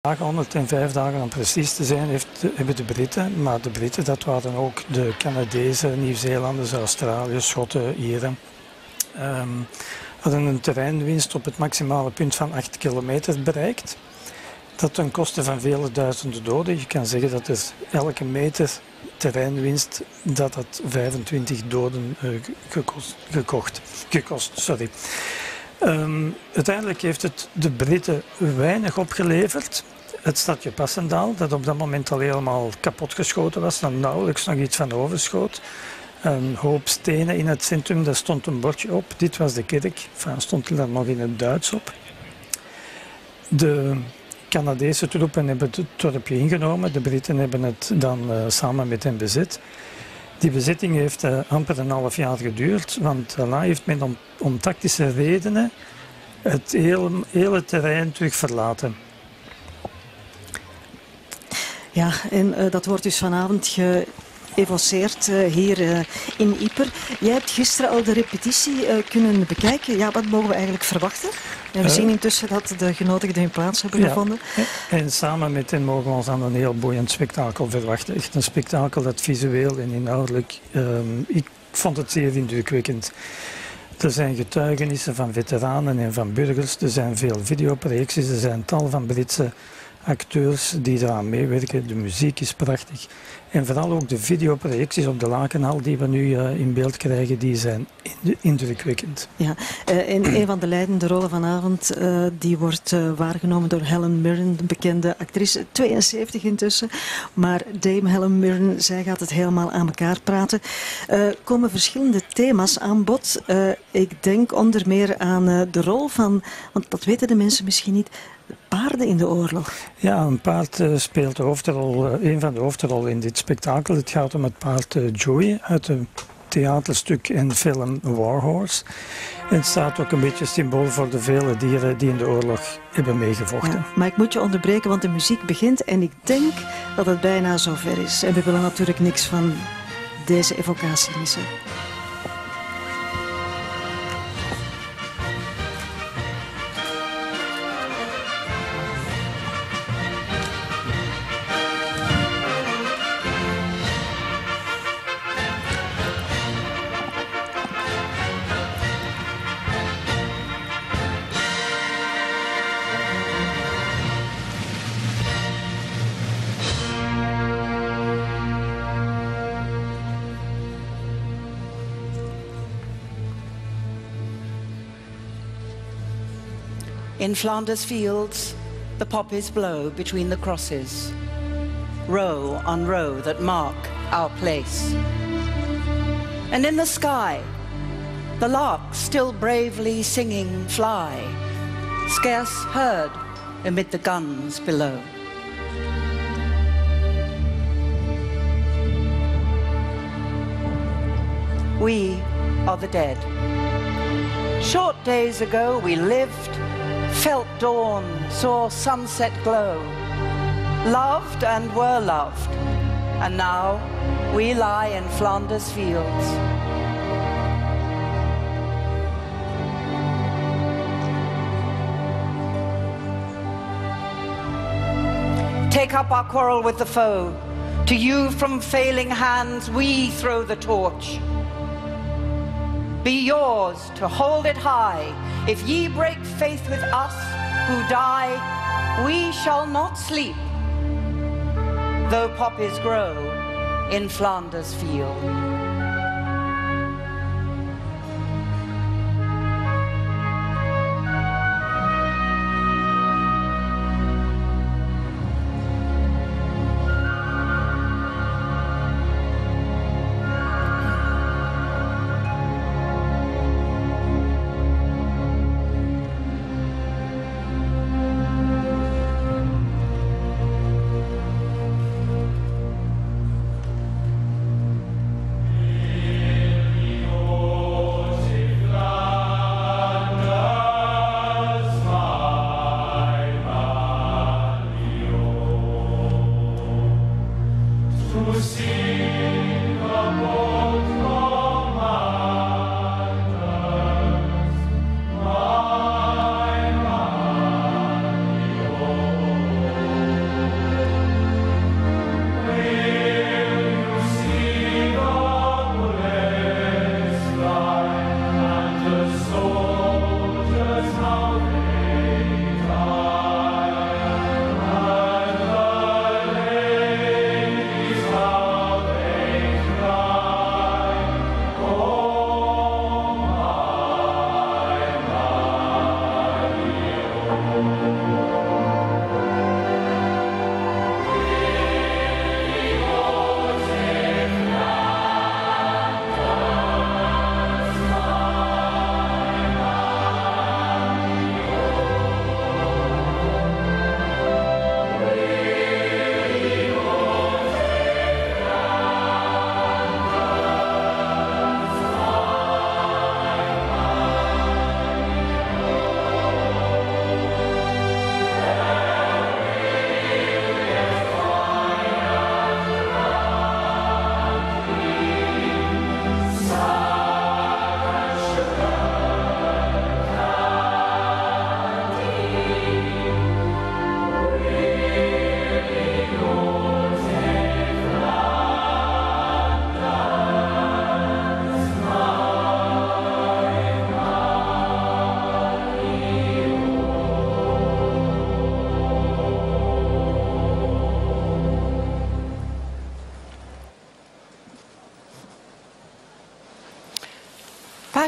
dagen, 105 dagen om precies te zijn, hebben de Britten, maar de Britten dat waren ook de Canadezen, Nieuw-Zeelanders, Australiërs, Schotten, Ieren, hadden een terreinwinst op het maximale punt van 8 kilometer bereikt. Dat ten koste van vele duizenden doden. Je kan zeggen dat er elke meter terreinwinst dat 25 doden gekost. Uiteindelijk heeft het de Britten weinig opgeleverd. Het stadje Passendale, dat op dat moment al helemaal kapotgeschoten was, dan nauwelijks nog iets van overschoot. Een hoop stenen in het centrum, daar stond een bordje op. Dit was de kerk, stond er dan nog in het Duits op. De Canadese troepen hebben het dorpje ingenomen, de Britten hebben het dan samen met hen bezet. Die bezetting heeft amper een half jaar geduurd, want daarna heeft men om tactische redenen het hele terrein terug verlaten. Ja, en dat wordt dus vanavond geëvoceerd hier in Ieper. Jij hebt gisteren al de repetitie kunnen bekijken. Ja, wat mogen we eigenlijk verwachten? En we zien intussen dat de genodigden hun plaats hebben gevonden. En samen met hen mogen we ons aan een heel boeiend spektakel verwachten. Echt een spektakel dat visueel en inhoudelijk, ik vond het zeer indrukwekkend. Er zijn getuigenissen van veteranen en van burgers, er zijn veel videoprojecties, er zijn tal van Britse acteurs die eraan meewerken. De muziek is prachtig. En vooral ook de videoprojecties op de Lakenhal die we nu in beeld krijgen, die zijn indrukwekkend. Ja, en een van de leidende rollen vanavond die wordt waargenomen door Helen Mirren, de bekende actrice, 72 intussen. Maar Dame Helen Mirren, zij gaat het helemaal aan elkaar praten. Komen verschillende thema's aan bod. Ik denk onder meer aan de rol van, want dat weten de mensen misschien niet, paarden in de oorlog. Ja, een paard speelt de hoofdrol, een van de hoofdrollen in dit spektakel. Het gaat om het paard Joey uit het theaterstuk en film Warhorse. En het staat ook een beetje symbool voor de vele dieren die in de oorlog hebben meegevochten. Ja, maar ik moet je onderbreken, want de muziek begint en ik denk dat het bijna zover is. En we willen natuurlijk niks van deze evocatie missen. In Flanders fields, the poppies blow between the crosses, row on row that mark our place. And in the sky, the larks still bravely singing fly, scarce heard amid the guns below. We are the dead. Short days ago we lived, felt dawn, saw sunset glow, loved and were loved, and now we lie in Flanders fields. Take up our quarrel with the foe. To you from failing hands we throw the torch. Be yours to hold it high. If ye break faith with us who die, we shall not sleep, though poppies grow in Flanders field.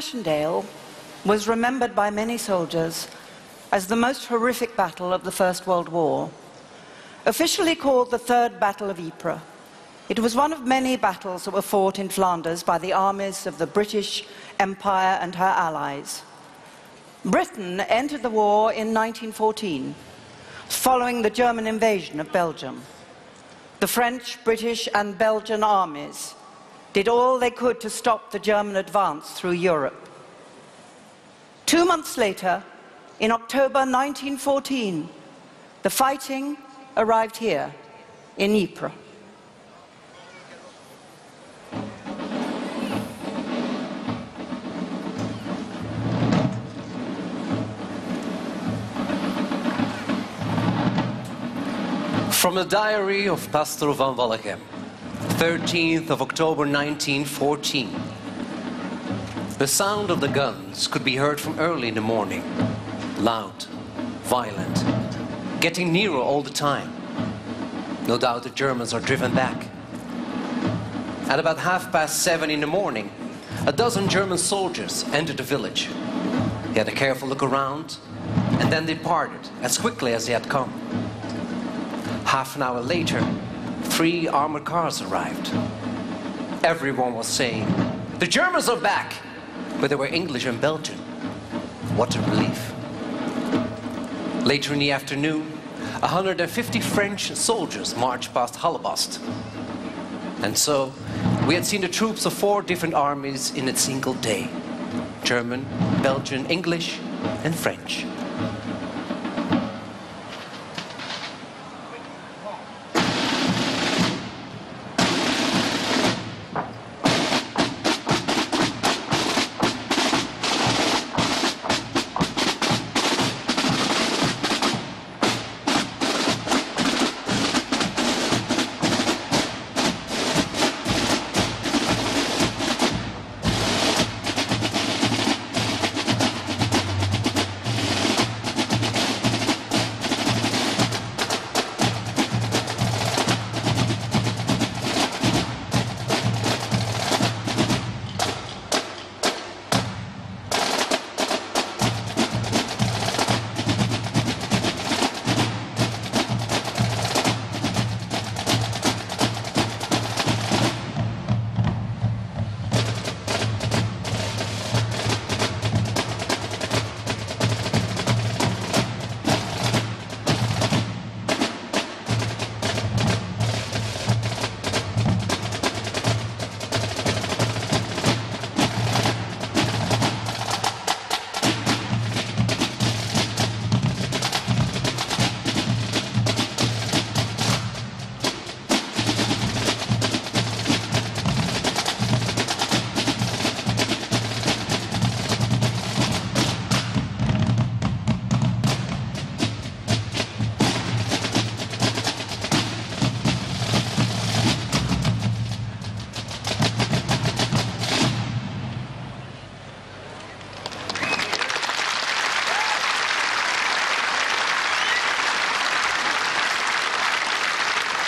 Passchendaele was remembered by many soldiers as the most horrific battle of the First World War. Officially called the Third Battle of Ypres, it was one of many battles that were fought in Flanders by the armies of the British Empire and her allies. Britain entered the war in 1914, following the German invasion of Belgium. The French, British and Belgian armies did all they could to stop the German advance through Europe. 2 months later, in October 1914, the fighting arrived here in Ypres. From the diary of Pastor van Wallichem, 13th of October 1914. The sound of the guns could be heard from early in the morning. Loud, violent, getting nearer all the time. No doubt the Germans are driven back. At about 7:30 in the morning, a dozen German soldiers entered the village. They had a careful look around and then departed as quickly as they had come. Half an hour later, 3 armored cars arrived. Everyone was saying, "The Germans are back!" But they were English and Belgian. What a relief. Later in the afternoon, 150 French soldiers marched past Hallebast. And so, we had seen the troops of 4 different armies in a single day. German, Belgian, English and French.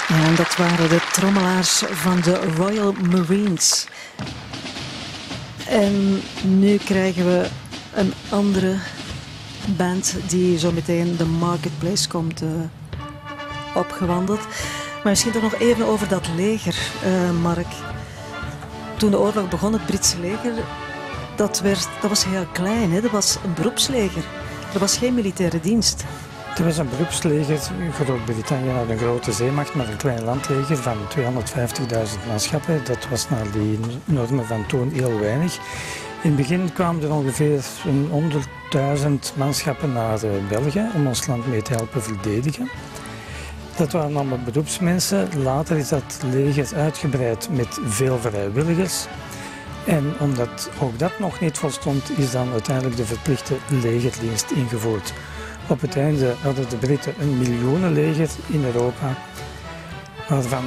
En dat waren de trommelaars van de Royal Marines. En nu krijgen we een andere band die zo meteen de Marketplace komt opgewandeld. Maar misschien toch nog even over dat leger, Mark. Toen de oorlog begon, het Britse leger, dat was heel klein. Hè? Dat was een beroepsleger. Er was geen militaire dienst. Er was een beroepsleger. Groot-Brittannië had een grote zeemacht met een klein landleger van 250.000 manschappen. Dat was naar die normen van toen heel weinig. In het begin kwamen er ongeveer 100.000 manschappen naar België om ons land mee te helpen verdedigen. Dat waren allemaal beroepsmensen. Later is dat leger uitgebreid met veel vrijwilligers. En omdat ook dat nog niet volstond, is dan uiteindelijk de verplichte legerdienst ingevoerd. Op het einde hadden de Britten een miljoenenleger in Europa, waarvan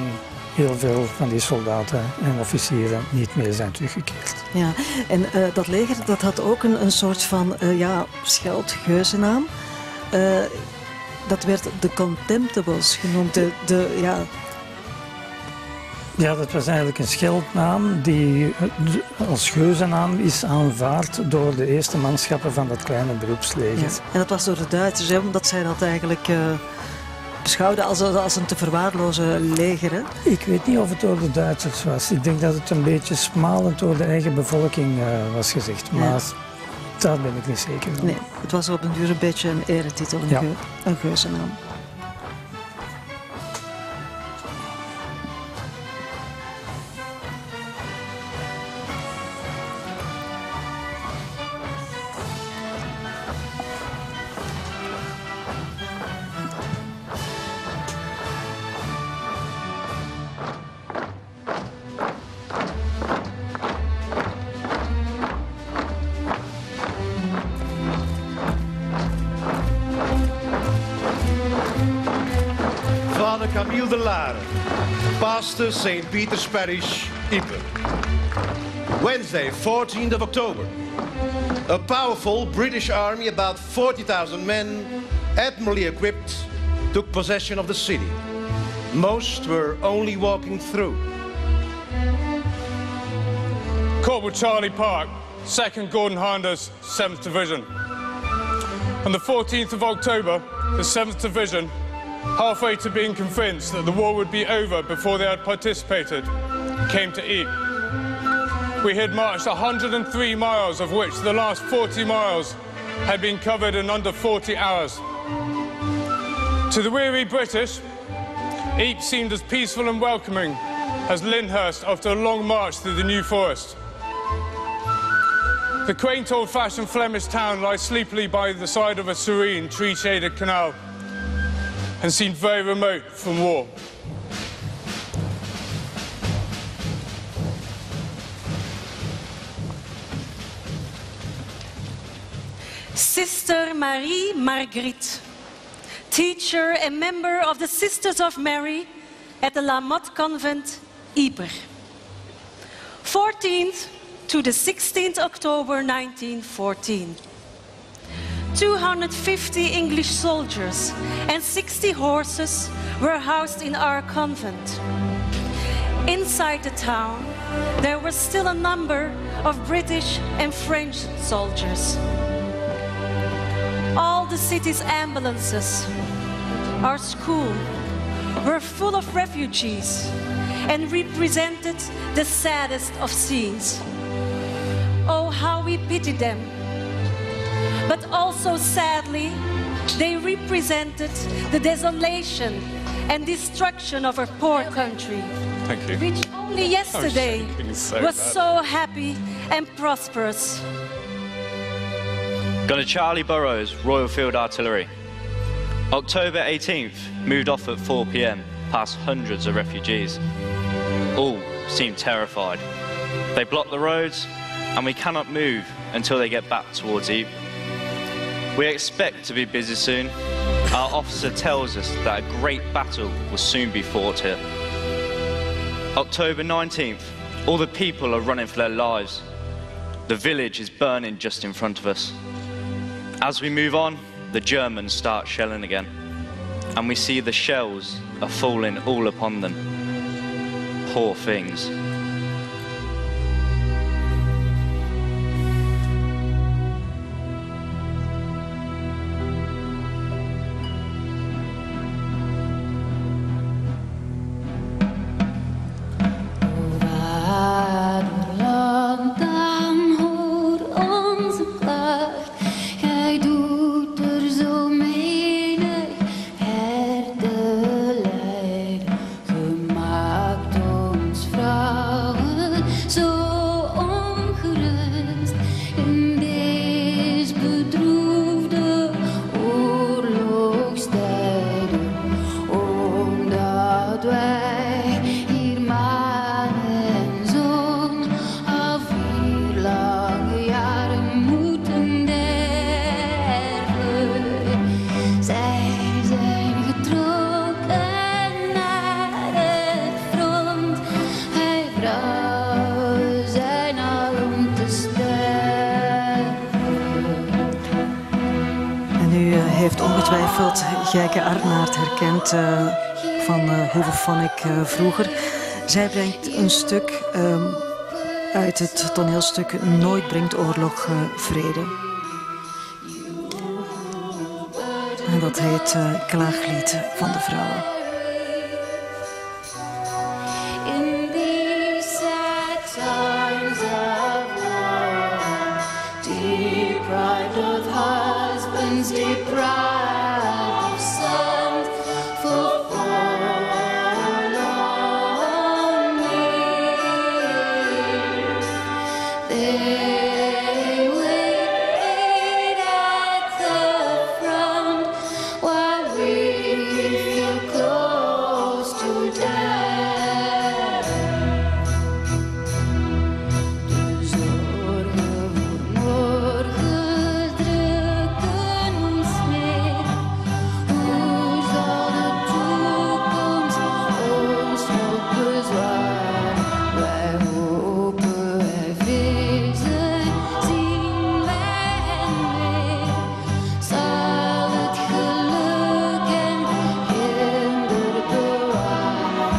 heel veel van die soldaten en officieren niet meer zijn teruggekeerd. Ja, en dat leger dat had ook een soort van scheldgeuzennaam. Dat werd de Contemptibles genoemd. Ja, dat was eigenlijk een scheldnaam die als geuzennaam is aanvaard door de eerste manschappen van dat kleine beroepsleger. Ja. En dat was door de Duitsers, hè, omdat zij dat eigenlijk beschouwden als een te verwaarlozen leger. Hè? Ik weet niet of het door de Duitsers was. Ik denk dat het een beetje smalend door de eigen bevolking was gezegd. Maar ja, daar ben ik niet zeker van. Nee, het was op een duur een beetje een eretitel, een geuzennaam. Pastor St. Peter's Parish, Ieper. Wednesday, 14th of October. A powerful British army, about 40,000 men, admirably equipped, took possession of the city. Most were only walking through. Corporal Charlie Park, 2nd Gordon Highlanders, 7th Division. On the 14th of October, the 7th Division, halfway to being convinced that the war would be over before they had participated, came to Ypres. We had marched 103 miles, of which the last 40 miles had been covered in under 40 hours. To the weary British, Ypres seemed as peaceful and welcoming as Lyndhurst after a long march through the New Forest. The quaint old-fashioned Flemish town lies sleepily by the side of a serene, tree-shaded canal and seemed very remote from war. Sister Marie Marguerite, teacher and member of the Sisters of Mary at the La Motte Convent, Ieper. 14th to the 16th October 1914. 250 English soldiers and 60 horses were housed in our convent. Inside the town, there were still a number of British and French soldiers. All the city's ambulances, our school, were full of refugees and represented the saddest of scenes. Oh, how we pitied them. But also sadly, they represented the desolation and destruction of our poor country, Thank you. which only yesterday was so happy and prosperous. Gunner Charlie Burrows, Royal Field Artillery. October 18th, moved off at 4 p.m, past hundreds of refugees. All seem terrified. They block the roads and we cannot move until they get back towards Ypres. We expect to be busy soon. Our officer tells us that a great battle will soon be fought here. October 19th, all the people are running for their lives. The village is burning just in front of us. As we move on, the Germans start shelling again, and we see the shells are falling all upon them. Poor things. Gijke Arnaert herkend van Hoeve Vonnik vroeger. Zij brengt een stuk uit het toneelstuk Nooit brengt oorlog vrede. En dat heet Klaaglied van de vrouwen. In these sad times of war, deprived of husbands, deprived of sons, for forlorn years, they wait at the front while we feel close to death. De zorgen voor morgen drukken ons neer. Hoe zal de toekomst ons nog bezwaren? Wij hopen er vissen zien wij hen weer. Zal het geluk en hinder bewaren?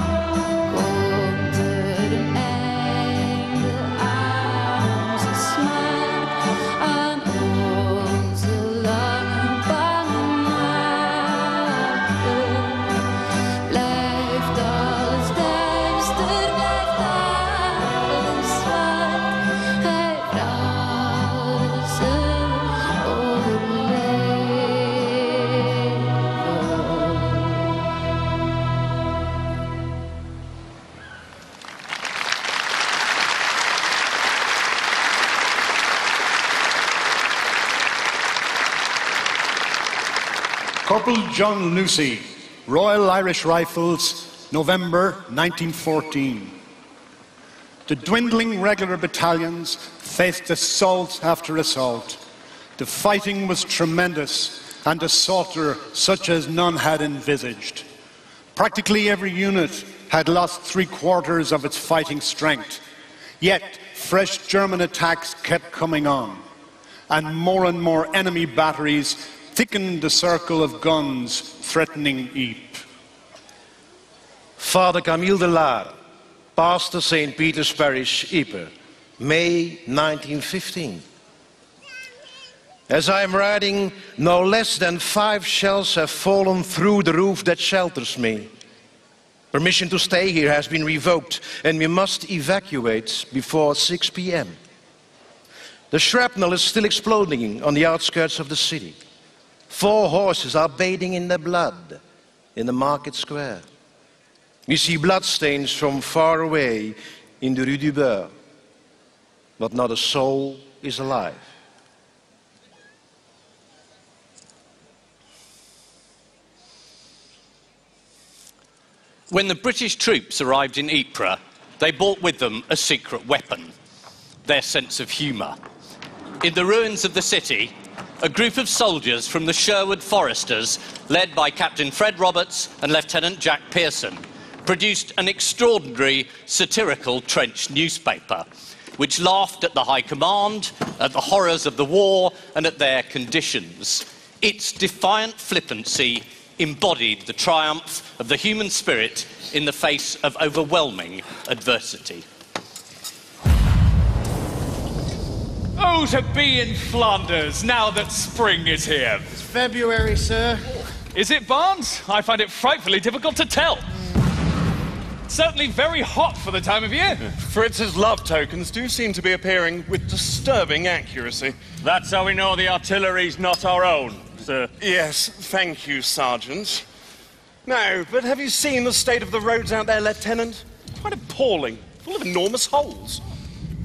Komt er een einde aan onze smart, aan onze lange bange nachten? Blijft alles duister, blijft alles zwart. Hij alles overleven. Corporal John Lucy, Royal Irish Rifles, November 1914. The dwindling regular battalions faced assault after assault. The fighting was tremendous and the slaughter such as none had envisaged. Practically every unit had lost 3/4 of its fighting strength. Yet fresh German attacks kept coming on, and more enemy batteries thickened the circle of guns threatening Ypres. Father Camille de Laar, pastor St. Peter's Parish, Ieper, May 1915. As I am writing, no less than 5 shells have fallen through the roof that shelters me. Permission to stay here has been revoked and we must evacuate before 6 p.m. The shrapnel is still exploding on the outskirts of the city. 4 horses are bathing in their blood in the market square. We see bloodstains from far away in the Rue du Beurre, but not a soul is alive. When the British troops arrived in Ypres, they brought with them a secret weapon, their sense of humour. In the ruins of the city, a group of soldiers from the Sherwood Foresters, led by Captain Fred Roberts and Lieutenant Jack Pearson, produced an extraordinary satirical trench newspaper, which laughed at the High Command, at the horrors of the war, and at their conditions. Its defiant flippancy embodied the triumph of the human spirit in the face of overwhelming adversity. Oh, to be in Flanders, now that spring is here. It's February, sir. Is it, Barnes? I find it frightfully difficult to tell. Certainly very hot for the time of year. Fritz's love tokens do seem to be appearing with disturbing accuracy. That's how we know the artillery's not our own, sir. Yes, thank you, Sergeant. No, but have you seen the state of the roads out there, Lieutenant? Quite appalling, full of enormous holes.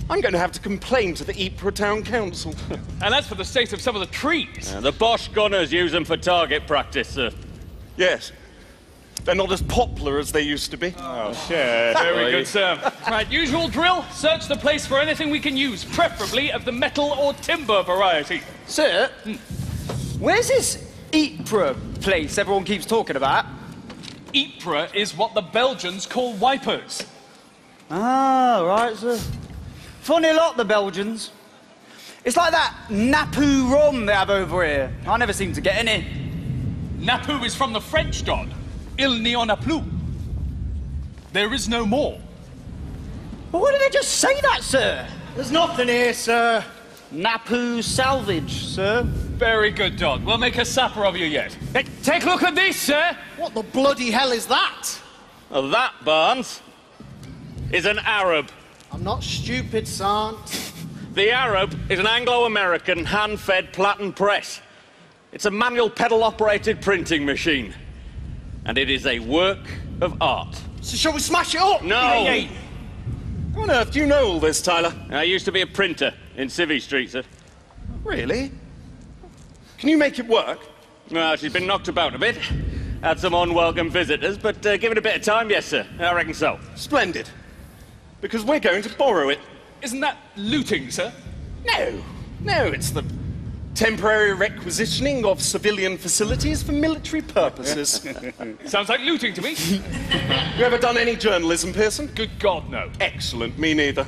I'm going to have to complain to the Ypres Town Council. And as for the state of some of the trees... The Bosch gunners use them for target practice, sir. Yes. They're not as popular as they used to be. Oh, shit. Very good, sir. Right, usual drill. Search the place for anything we can use, preferably of the metal or timber variety. Sir, where's this Ypres place everyone keeps talking about? Ypres is what the Belgians call wipers. Ah, right, sir. Funny lot, the Belgians. It's like that Napu rum they have over here. I never seem to get any. Napu is from the French god. Il n'y en a plus. There is no more. Well, why did they just say that, sir? There's nothing here, sir. Napu salvage, sir. Very good, Don. We'll make a supper of you yet. Hey, take a look at this, sir. What the bloody hell is that? Well, that, Barnes, is an Arab. I'm not stupid, Sant. The Arab is an Anglo-American hand-fed platen press. It's a manual pedal-operated printing machine. And it is a work of art. So shall we smash it up? No! Hey. How on earth do you know all this, Tyler? I used to be a printer in Civvy Street, sir. Really? Can you make it work? Well, she's been knocked about a bit. Had some unwelcome visitors, but give it a bit of time, yes, sir. I reckon so. Splendid. Because we're going to borrow it. Isn't that looting, sir? No, it's the temporary requisitioning of civilian facilities for military purposes. Sounds like looting to me. You ever done any journalism, Pearson? Good God, no. Excellent, me neither.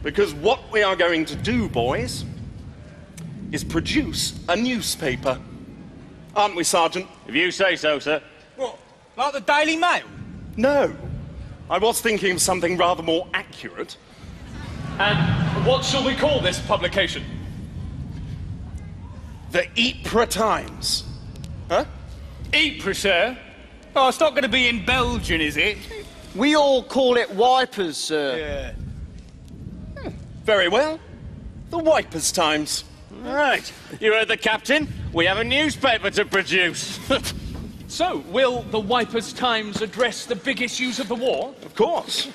Because what we are going to do, boys, is produce a newspaper. Aren't we, Sergeant? If you say so, sir. What, like the Daily Mail? No. I was thinking of something rather more accurate. And what shall we call this publication? The Ypres Times. Huh? Ypres, sir? Oh, it's not going to be in Belgium, is it? We all call it wipers, sir. Yeah. Very well. The Wipers Times. Right. You heard the captain. We have a newspaper to produce. So, will the Wipers Times address the big issues of the war? Of course.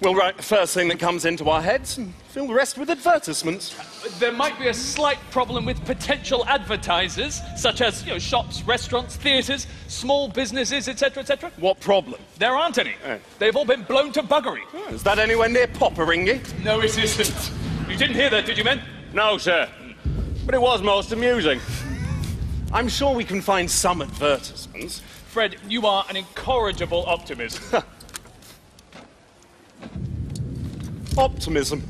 We'll write the first thing that comes into our heads and fill the rest with advertisements. There might be a slight problem with potential advertisers, such as, shops, restaurants, theatres, small businesses, etc., etc. What problem? There aren't any. They've all been blown to buggery. Oh, is that anywhere near Popperingy? No, it isn't. You didn't hear that, did you, men? No, sir. But it was most amusing. I'm sure we can find some advertisements. Fred, you are an incorrigible optimist. Optimism.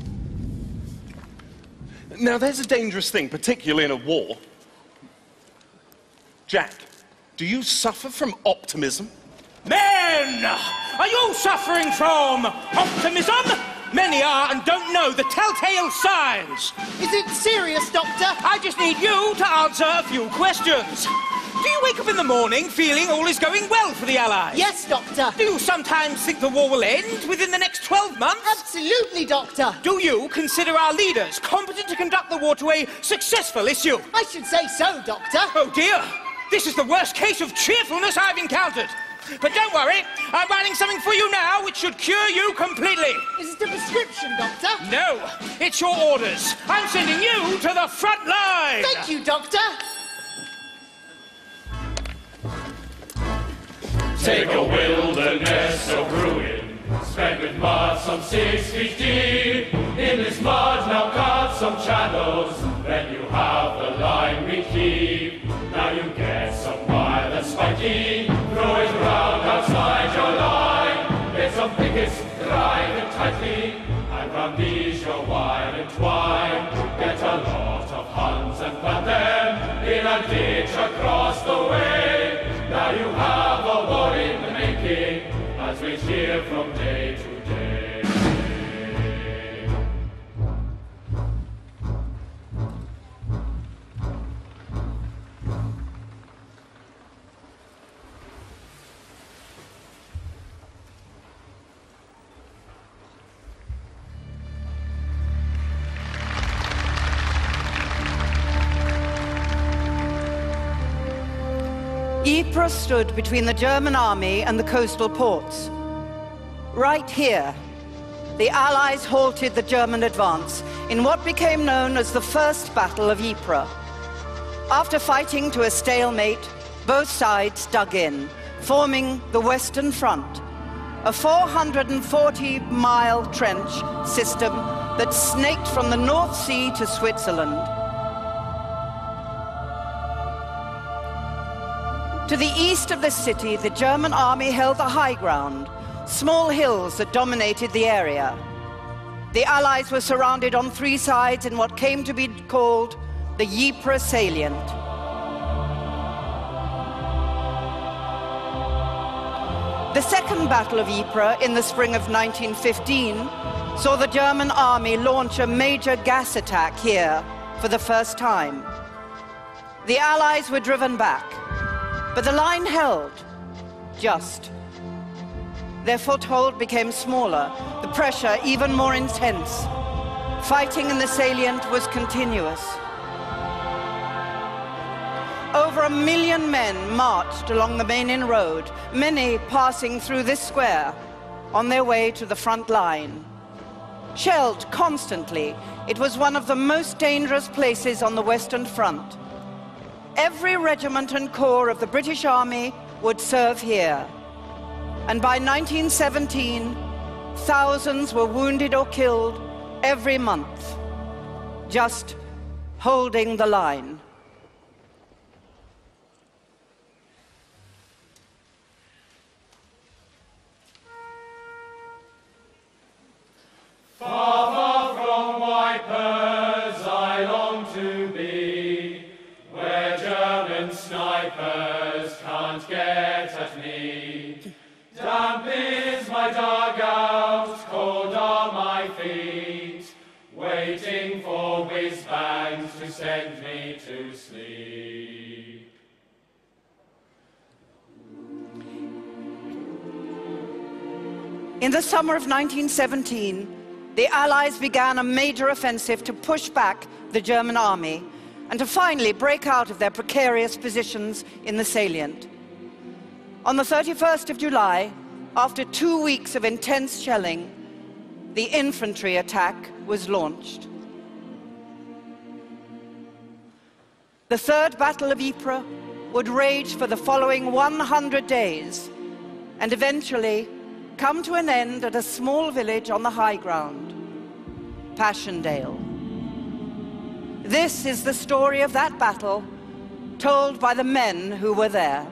Now, there's a dangerous thing, particularly in a war. Jack, do you suffer from optimism? Men! Are you suffering from optimism? Many are and don't know the telltale signs. Is it serious, Doctor? I just need you to answer a few questions. Do you wake up in the morning feeling all is going well for the Allies? Yes, Doctor. Do you sometimes think the war will end within the next 12 months? Absolutely, Doctor. Do you consider our leaders competent to conduct the war to a successful issue? I should say so, Doctor. Oh, dear. This is the worst case of cheerfulness I've encountered. But don't worry, I'm writing something for you now which should cure you completely. Is it a prescription, Doctor? No, it's your orders. I'm sending you to the front line. Thank you, Doctor. Take a wilderness of ruin, spread with mud some 6 feet deep. In this mud now cut some channels, then you have the line we keep. Now you get some wire that's spiky, throw it round outside your line. Get some pickets, drive it tightly, and round these your wire entwine. Get a lot of Huns and plant them in a ditch across the way. Now you have a war in the making, as we hear from day to day. Ypres stood between the German army and the coastal ports. Right here, the Allies halted the German advance in what became known as the First Battle of Ypres. After fighting to a stalemate, both sides dug in, forming the Western Front, a 440-mile trench system that snaked from the North Sea to Switzerland. To the east of the city, the German army held the high ground, small hills that dominated the area. The Allies were surrounded on 3 sides in what came to be called the Ypres salient. The Second Battle of Ypres in the spring of 1915 saw the German army launch a major gas attack here for the first time. The Allies were driven back, but the line held, just. Their foothold became smaller, the pressure even more intense. Fighting in the salient was continuous. Over 1 million men marched along the Menin road, many passing through this square on their way to the front line. Shelled constantly, it was one of the most dangerous places on the Western Front. Every regiment and corps of the British Army would serve here. And by 1917, thousands were wounded or killed every month, just holding the line. Far, far from Ypres I long to be, where German snipers can't get at me. Damp is my dugout, cold are my feet, waiting for whiz-bangs to send me to sleep. In the summer of 1917, the Allies began a major offensive to push back the German army and to finally break out of their precarious positions in the salient. On the 31st of July, after 2 weeks of intense shelling, the infantry attack was launched. The Third Battle of Ypres would rage for the following 100 days and eventually come to an end at a small village on the high ground, Passchendaele. This is the story of that battle, told by the men who were there.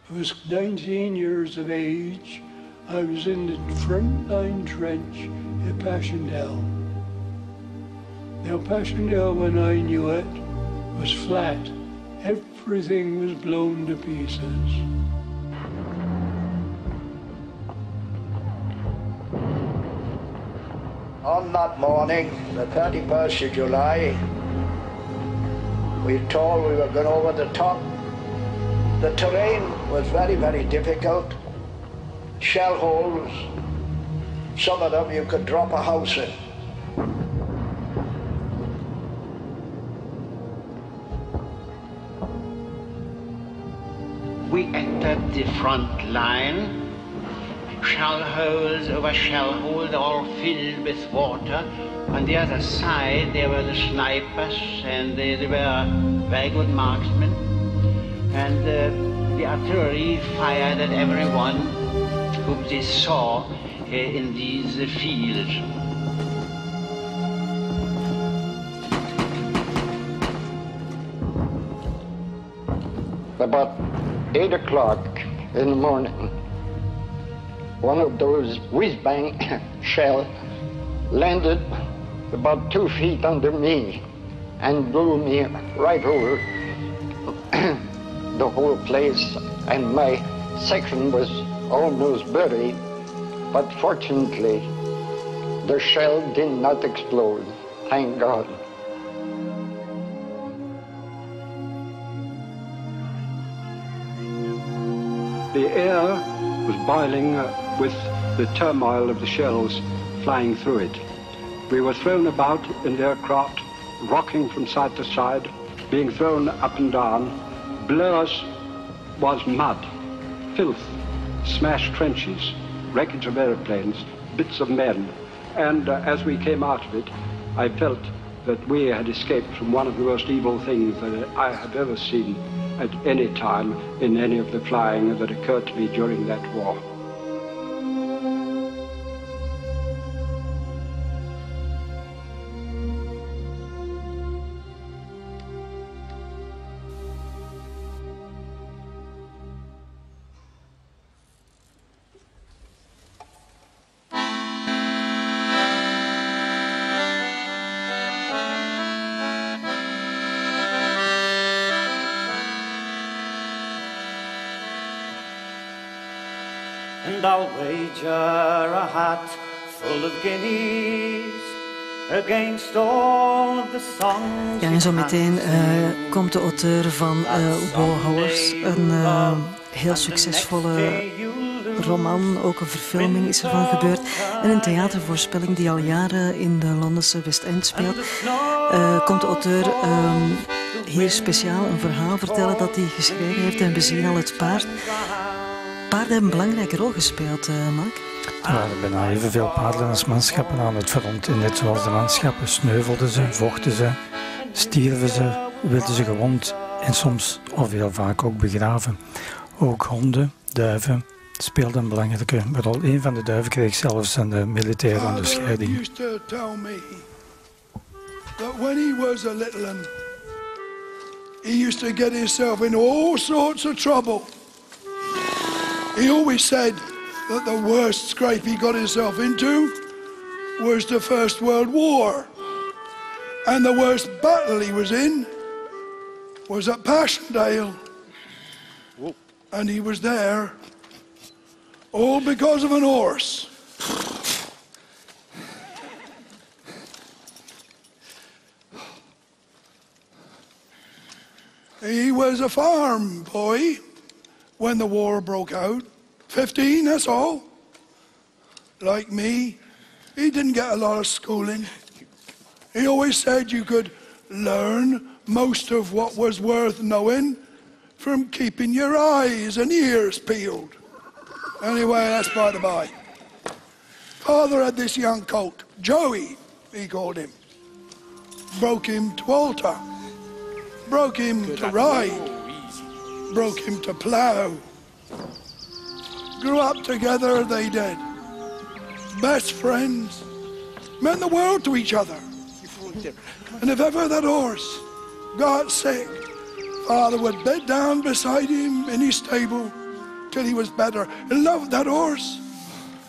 I was 19 years of age. I was in the front line trench at Passendale. Now Passchendaele, when I knew it, was flat. Everything was blown to pieces. On that morning, the 31st of July, we were told we were going over the top. The terrain was very, very difficult. Shell holes, some of them you could drop a house in. We entered the front line. Shell holes over shell holes, all filled with water. On the other side, there were the snipers, and they were very good marksmen. And the artillery fired at everyone whom they saw in these fields. About 8 o'clock in the morning, one of those whiz-bang shells landed about 2 feet under me and blew me right over the whole place, and my section was almost buried, but fortunately the shell did not explode, thank God. The air was boiling with the turmoil of the shells flying through it. We were thrown about in the aircraft, rocking from side to side, being thrown up and down. Below us was mud, filth, smashed trenches, wreckage of aeroplanes, bits of men. And as we came out of it, I felt that we had escaped from one of the most evil things that I have ever seen at any time in any of the flying that occurred to me during that war. and I'll wager a hat full of guineas against all the songs. Ja, en zo meteen komt de auteur van Woolhouse, een heel succesvolle roman, ook een verfilming is ervan gebeurd en een theatervoorspelling die al jaren in de Londense West End speelt. Komt de auteur hier speciaal een verhaal vertellen dat hij geschreven heeft en we zien al het paard. Paarden hebben een belangrijke rol gespeeld, Mark. Er waren bijna evenveel paarden als manschappen aan het front. En net zoals de manschappen sneuvelden ze, vochten ze, stierven ze, werden ze gewond en soms, of heel vaak, ook begraven. Ook honden, duiven speelden een belangrijke rol. Een van de duiven kreeg zelfs een militaire onderscheiding. He used to tell me that when he was a little one, he used to get himself in all sorts of trouble. He always said that the worst scrape he got himself into was the First World War. And the worst battle he was in was at Passchendaele. And he was there all because of an horse. He was a farm boy when the war broke out. 15, that's all. Like me, he didn't get a lot of schooling. He always said you could learn most of what was worth knowing from keeping your eyes and ears peeled. Anyway, that's by the by. Father had this young colt, Joey, he called him. Broke him to alter. Broke him to ride. Broke him to plough. Grew up together, they did. Best friends. Meant the world to each other. And if ever that horse got sick, Father would bed down beside him in his stable till he was better. He loved that horse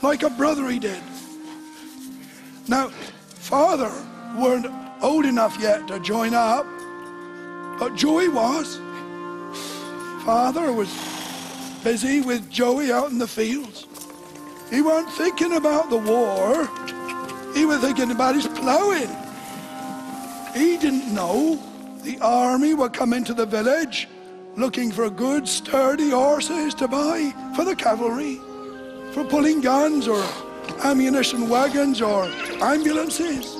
like a brother he did. Now, Father weren't old enough yet to join up, but Joey was. Father was busy with Joey out in the fields. He weren't thinking about the war. He was thinking about his ploughing. He didn't know the army would come into the village looking for good, sturdy horses to buy for the cavalry, for pulling guns or ammunition wagons or ambulances.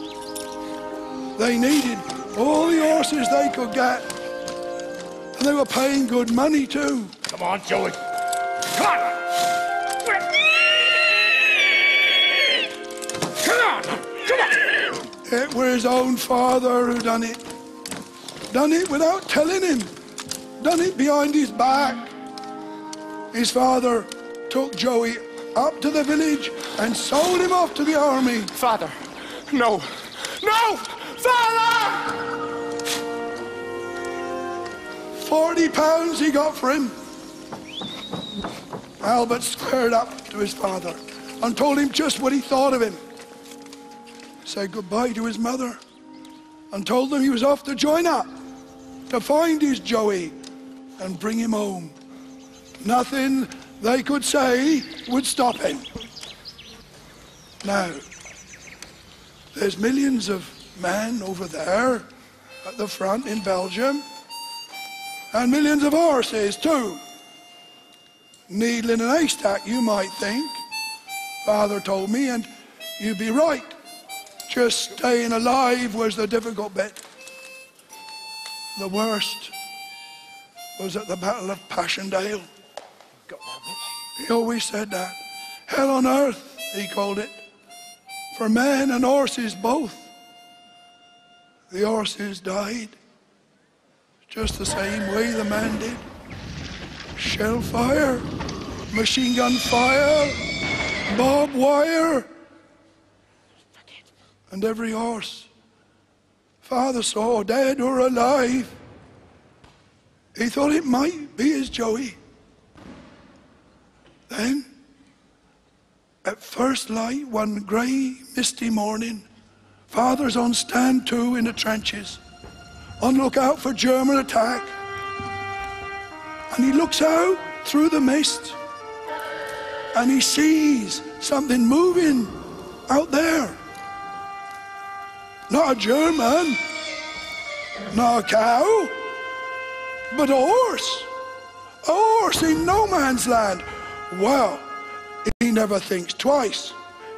They needed all the horses they could get. And they were paying good money too. Come on, Joey. Come on! Come on! Come on! It was his own father who done it. Done it without telling him. Done it behind his back. His father took Joey up to the village and sold him off to the army. Father, no. No! Father! £40 he got for him. Albert squared up to his father and told him just what he thought of him. Said goodbye to his mother and told them he was off to join up to find his Joey and bring him home. Nothing they could say would stop him. Now, there's millions of men over there at the front in Belgium, and millions of horses too. Needle in an haystack, you might think. Father told me, and you'd be right. Just staying alive was the difficult bit. The worst was at the Battle of Passchendaele. He always said that. Hell on earth, he called it. For men and horses both. The horses died just the same way the man did. Shell fire, machine gun fire, barbed wire, and every horse Father saw, dead or alive, he thought it might be his Joey. Then, at first light, one grey, misty morning, Father's on stand 2 in the trenches, on lookout for German attack. And he looks out through the mist, and he sees something moving out there. Not a German, not a cow, but a horse. A horse in no man's land. Well, he never thinks twice.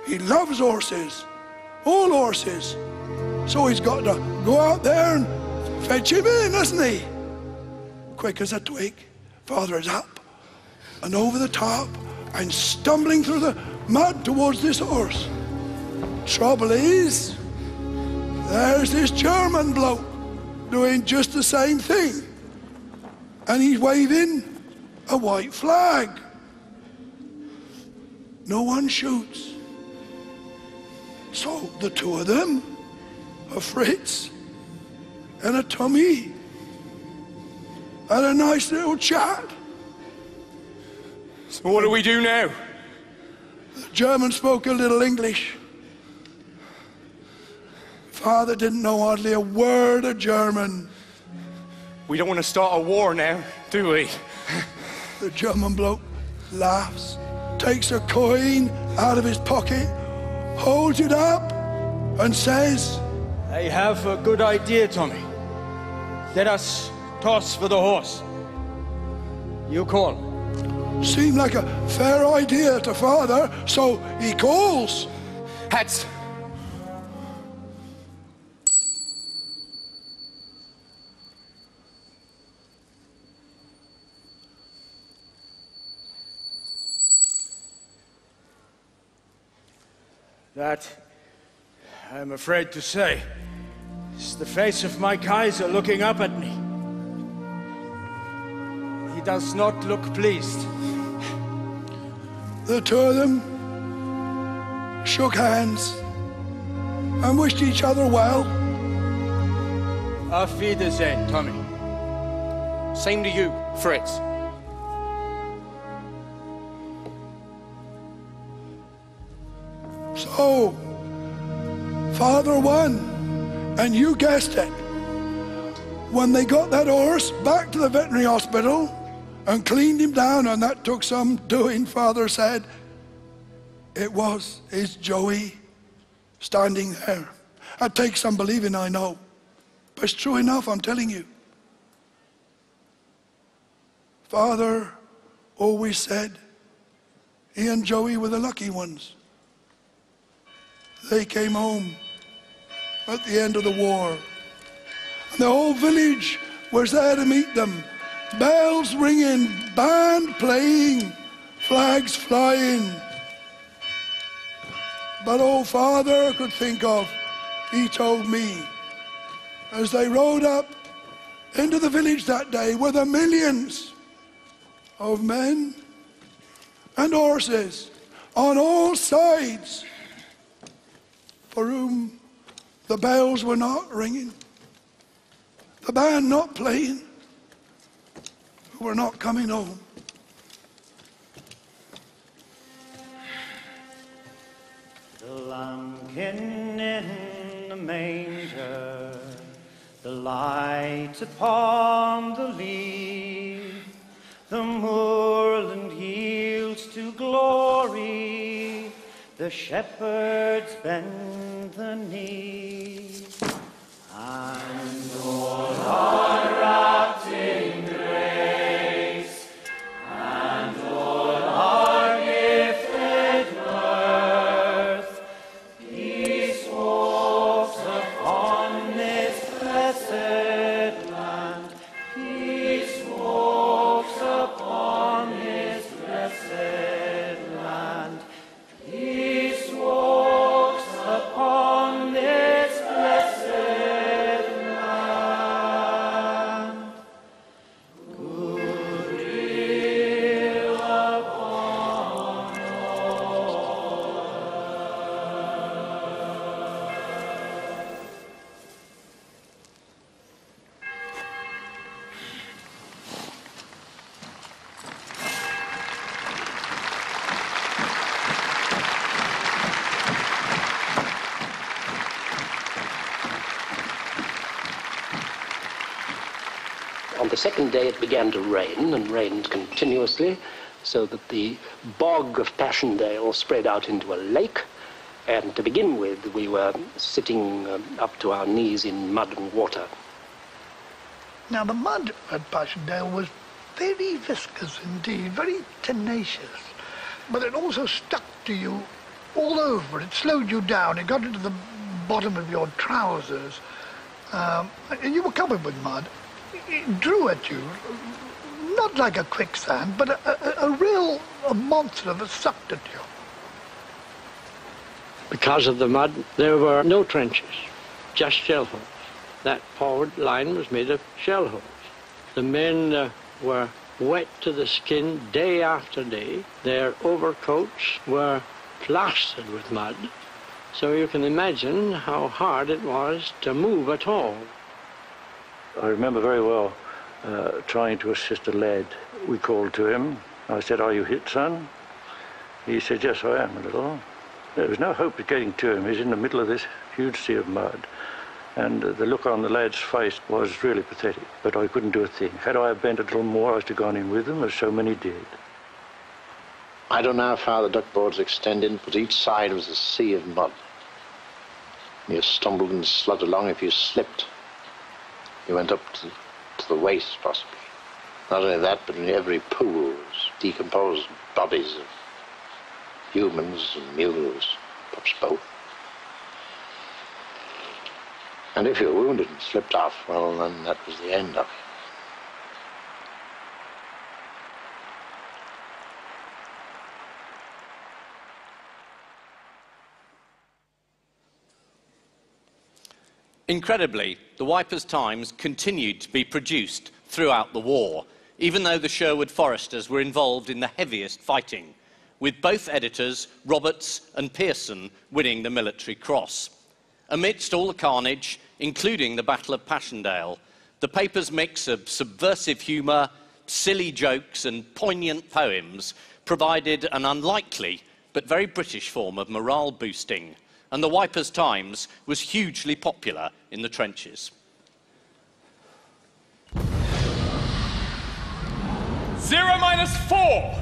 He loves horses, all horses. So he's got to go out there and fetch him in, hasn't he? Quick as a twig, Father is up and over the top and stumbling through the mud towards this horse. Trouble is, there's this German bloke doing just the same thing. And he's waving a white flag. No one shoots. So the two of them, a Fritz and a Tommy, had a nice little chat. So what do we do now? The German spoke a little English. Father didn't know hardly a word of German. We don't want to start a war now, do we? The German bloke laughs, takes a coin out of his pocket, holds it up and says, I have a good idea, Tommy. Let us toss for the horse. You call. Seemed like a fair idea to Father, so he calls. Heads. That, I'm afraid to say, is the face of my Kaiser looking up at me. He does not look pleased. The two of them shook hands and wished each other well. Auf Wiedersehen, Tommy. Same to you, Fritz. So, Father won, and you guessed it. When they got that horse back to the veterinary hospital and cleaned him down, and that took some doing, Father said, it was his Joey standing there. That takes some believing, I know, but it's true enough, I'm telling you. Father always said he and Joey were the lucky ones. They came home at the end of the war. And the whole village was there to meet them. Bells ringing, band playing, flags flying. But all Father could think of, he told me, as they rode up into the village that day were the millions of men and horses on all sides, for whom the bells were not ringing, the band not playing, who were not coming home. The lambkin in the manger, the light upon the lea, the moorland yields to glory, the shepherds bend the knee, and all are wrapped in grace, and all are gifted worth. Peace walks upon this blessed land. Peace walks upon this blessed land. Peace walks upon this blessed land. Goodwill upon On the second day it began to rain, and rained continuously so that the bog of Passchendaele spread out into a lake. And to begin with, we were sitting up to our knees in mud and water. Now, the mud at Passchendaele was very viscous indeed, very tenacious. But it also stuck to you all over. It slowed you down. It got into the bottom of your trousers. And you were covered with mud. It drew at you, not like a quicksand, but a real monster that sucked at you. Because of the mud, there were no trenches, just shell holes. That forward line was made of shell holes. The men were wet to the skin day after day. Their overcoats were plastered with mud. So you can imagine how hard it was to move at all. I remember very well trying to assist a lad. We called to him. I said, "Are you hit, son?" He said, "Yes, I am, a little." There was no hope of getting to him. He's in the middle of this huge sea of mud. And the look on the lad's face was really pathetic, but I couldn't do a thing. Had I bent a little more, I was to have gone in with them, as so many did. I don't know how far the duckboards extended, but each side was a sea of mud. You stumbled and slugged along. If you slipped, you went up to the waist, possibly. Not only that, but in every pool was decomposed bodies of humans and mules, perhaps both. And if you were wounded and slipped off, well, then that was the end of it. Incredibly, the Ypres Times continued to be produced throughout the war, even though the Sherwood Foresters were involved in the heaviest fighting, with both editors, Roberts and Pearson, winning the Military Cross. Amidst all the carnage, including the Battle of Passchendaele, the paper's mix of subversive humour, silly jokes and poignant poems provided an unlikely but very British form of morale boosting, and the Ypres Times was hugely popular in the trenches. 0-4.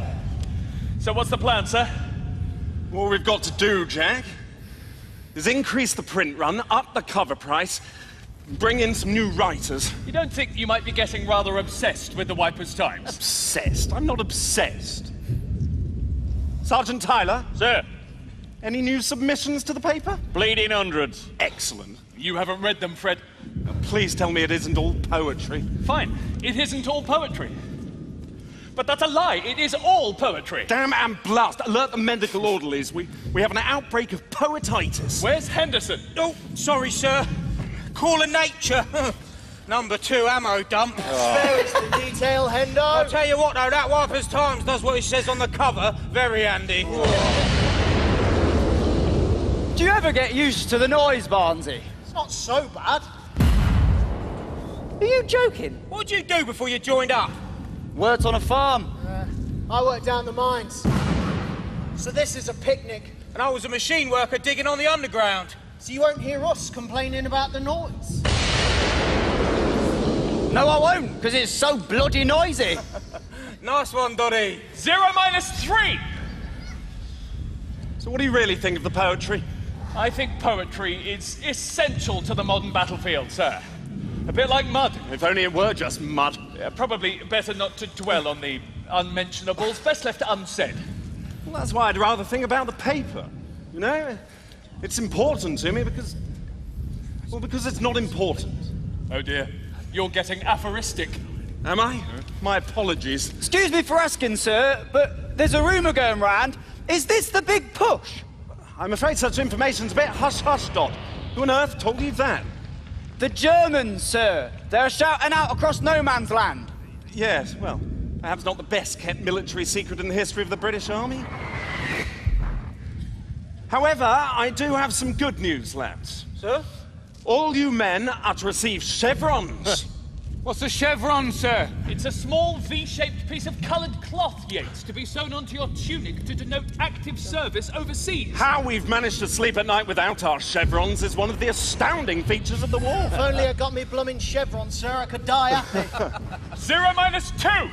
So what's the plan, sir? What we've got to do, Jack, is increase the print run, up the cover price, bring in some new writers. You don't think you might be getting rather obsessed with the Ypres Times? Obsessed? I'm not obsessed. Sergeant Tyler? Sir? Any new submissions to the paper? Bleeding hundreds. Excellent. You haven't read them, Fred. Now, please tell me it isn't all poetry. Fine, it isn't all poetry. But that's a lie, it is all poetry. Damn and blast, alert the medical orderlies. We have an outbreak of poetitis. Where's Henderson? Oh, sorry, sir. Call of nature. Number 2 ammo dump. Spare us the detail, Hendo. I'll tell you what, though, that Ypres Times does what it says on the cover. Very handy. Do you ever get used to the noise, Barnsey? It's not so bad. Are you joking? What did you do before you joined up? Worked on a farm. I work down the mines. So this is a picnic. And I was a machine worker digging on the underground. So you won't hear us complaining about the noise. No, I won't, because it's so bloody noisy. Nice one, Dotty. 0-3. So what do you really think of the poetry? I think poetry is essential to the modern battlefield, sir. A bit like mud. If only it were just mud. Yeah, probably better not to dwell on the unmentionables. Best left unsaid. Well, that's why I'd rather think about the paper. You know? It's important to me because... well, because it's not important. Oh dear. You're getting aphoristic. Am I? My apologies. Excuse me for asking, sir, but there's a rumour going round. Is this the big push? I'm afraid such information's a bit hush-hush, Dot. Who on earth told you that? The Germans, sir. They're shouting out across no man's land. Yes, well, perhaps not the best-kept military secret in the history of the British Army. However, I do have some good news, lads. Sir? All you men are to receive chevrons. What's a chevron, sir? It's a small V-shaped piece of coloured cloth, Yates, to be sewn onto your tunic to denote active service overseas. How we've managed to sleep at night without our chevrons is one of the astounding features of the war. If only I got me blooming chevron, sir, I could die happy. 0-2.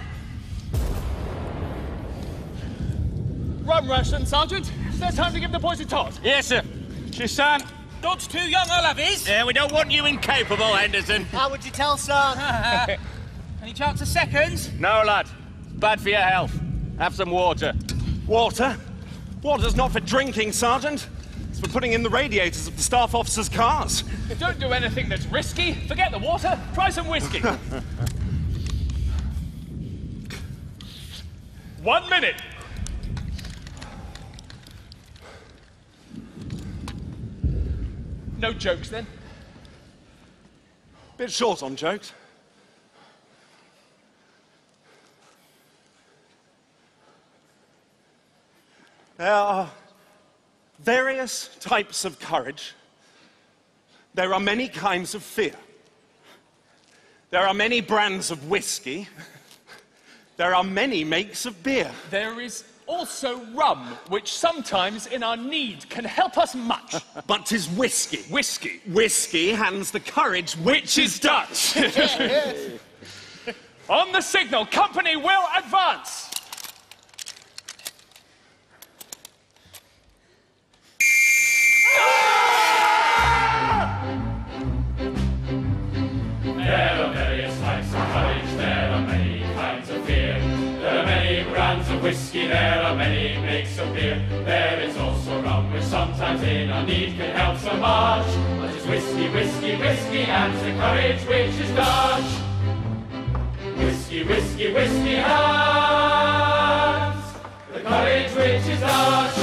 Rum ration, Sergeant. There's time to give the boys a tot. Yes, sir. Son. Not too young, I'll have his. Yeah, we don't want you incapable, Henderson. How would you tell, sir? Any chance of seconds? No, lad. Bad for your health. Have some water. Water? Water's not for drinking, Sergeant. It's for putting in the radiators of the staff officers' cars. Don't do anything that's risky. Forget the water. Try some whiskey. 1 minute. No jokes, then? Bit short on jokes. There are various types of courage. There are many kinds of fear. There are many brands of whiskey. There are many makes of beer. There is also rum, which sometimes in our need can help us much. But 'tis whiskey. Whiskey. Whiskey hands the courage which is Dutch. On the signal, company will advance. There are various types of courage, there are many kinds of fear. There are many brands of whiskey, there are many makes of beer. There is also rum, which sometimes in our need can help so much. But it's whiskey, whiskey, whiskey, and the courage which is Dutch. Whiskey, whiskey, whiskey hands the courage which is Dutch.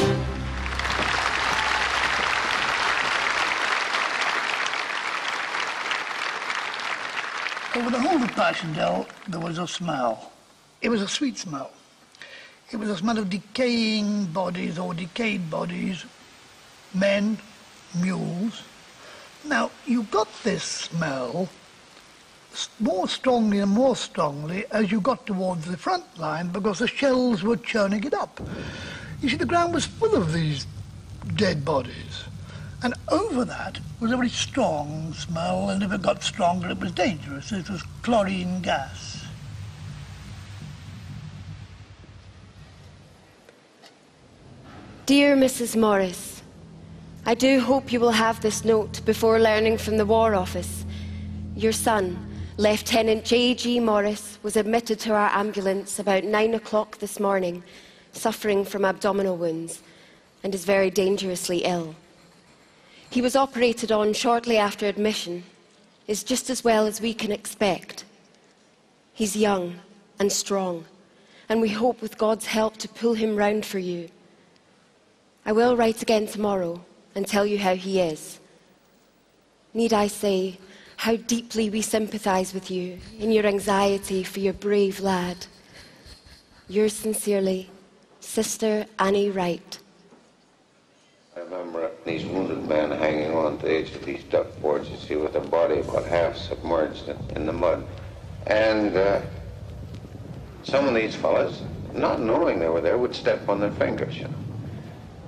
Over the whole of Passchendaele, there was a smell. It was a sweet smell. It was a smell of decaying bodies or decayed bodies, men, mules. Now, you got this smell more strongly and more strongly as you got towards the front line because the shells were churning it up. You see, the ground was full of these dead bodies. And over that was a very strong smell, and if it got stronger, it was dangerous. It was chlorine gas. Dear Mrs. Morris, I do hope you will have this note before learning from the War Office. Your son, Lieutenant J.G. Morris, was admitted to our ambulance about 9 o'clock this morning, suffering from abdominal wounds, and is very dangerously ill. He was operated on shortly after admission, is just as well as we can expect. He's young and strong, and we hope with God's help to pull him round for you. I will write again tomorrow and tell you how he is. Need I say how deeply we sympathise with you in your anxiety for your brave lad. Yours sincerely, Sister Annie Wright. I remember these wounded men hanging on to the edge of these duck boards, you see, with their body about half submerged in the mud. And some of these fellas, not knowing they were there, would step on their fingers, you know.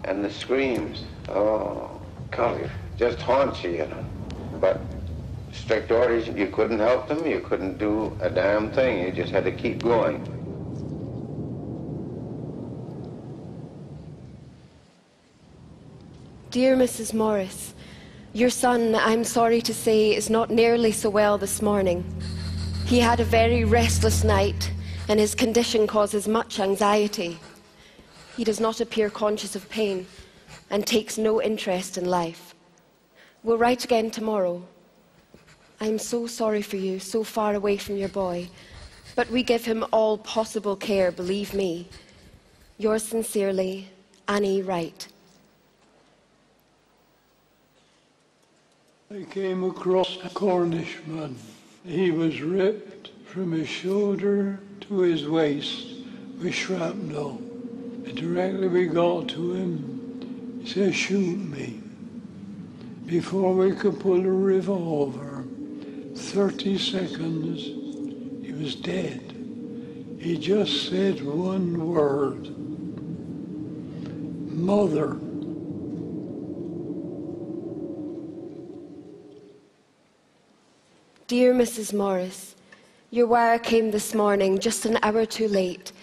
And the screams, oh, golly, just haunts you, you know. But strict orders, you couldn't help them, you couldn't do a damn thing, you just had to keep going. Dear Mrs. Morris, your son, I'm sorry to say, is not nearly so well this morning. He had a very restless night, and his condition causes much anxiety. He does not appear conscious of pain and takes no interest in life. We'll write again tomorrow. I am so sorry for you, so far away from your boy, but we give him all possible care, believe me. Yours sincerely, Annie Wright. I came across a Cornishman. He was ripped from his shoulder to his waist with shrapnel. And directly we got to him, he said, shoot me. Before we could pull a revolver, 30 seconds, he was dead. He just said one word, Mother. Dear Mrs. Morris, your wire came this morning just an hour too late.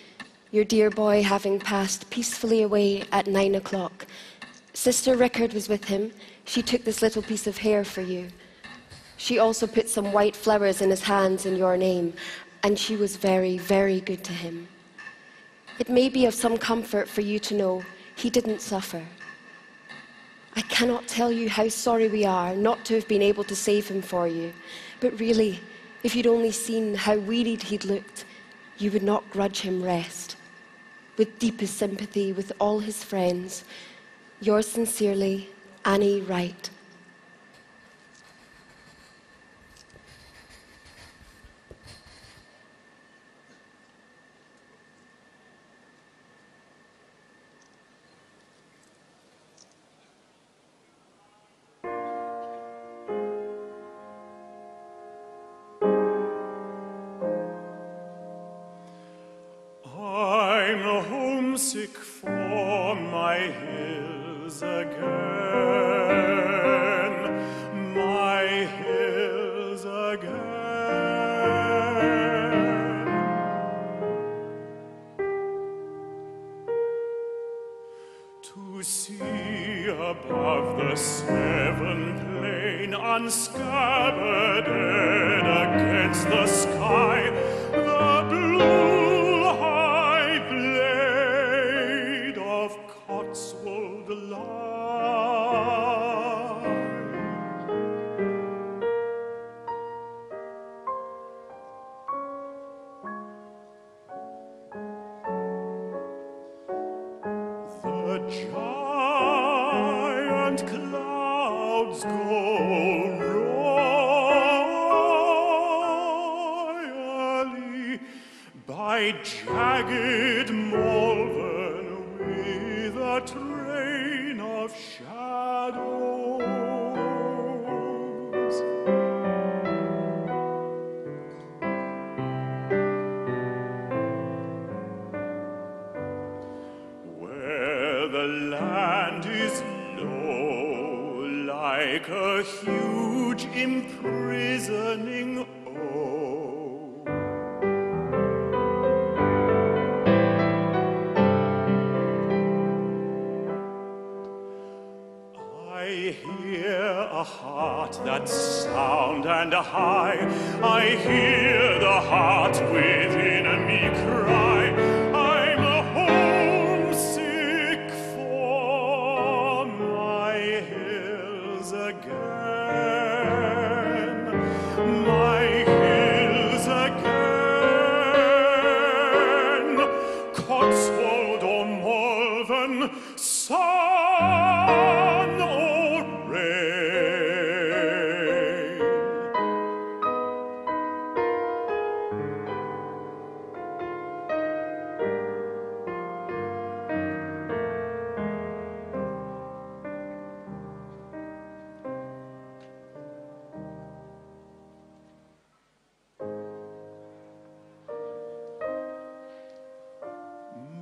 your dear boy having passed peacefully away at 9 o'clock. Sister Rickard was with him. She took this little piece of hair for you. She also put some white flowers in his hands in your name, and she was very, very good to him. It may be of some comfort for you to know he didn't suffer. I cannot tell you how sorry we are not to have been able to save him for you, but really, if you'd only seen how wearied he'd looked, you would not grudge him rest. With deepest sympathy with all his friends, yours sincerely, Annie Wright. I'm homesick for my hills again, my hills again. To see above the Severn plain unscabbarded against the sky, the blue high blade of Cotswold lie. The giant clouds go royally by jagged Malvern with a train of shadows. Where the land is low like a huge imprisoning oak. I hear a heart that's sound and high. I hear the heart within me cry. I'm homesick for my hills again, my hills again. Cotswold or Malvern, sun or rain.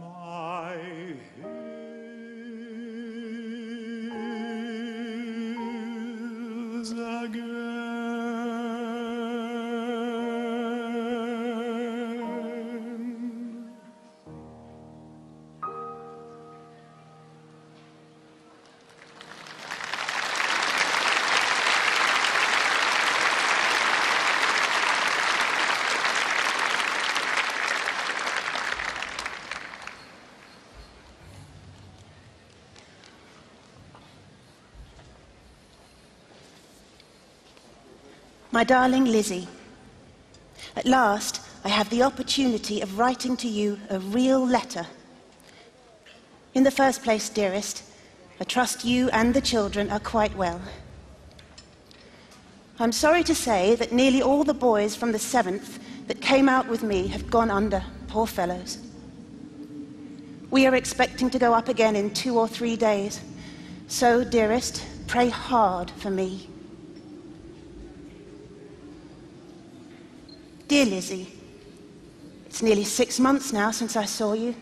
My hills again. My darling Lizzie, at last I have the opportunity of writing to you a real letter. In the first place, dearest, I trust you and the children are quite well. I'm sorry to say that nearly all the boys from the 7th that came out with me have gone under, poor fellows. We are expecting to go up again in 2 or 3 days. So, dearest, pray hard for me. Dear Lizzie, it's nearly 6 months now since I saw you.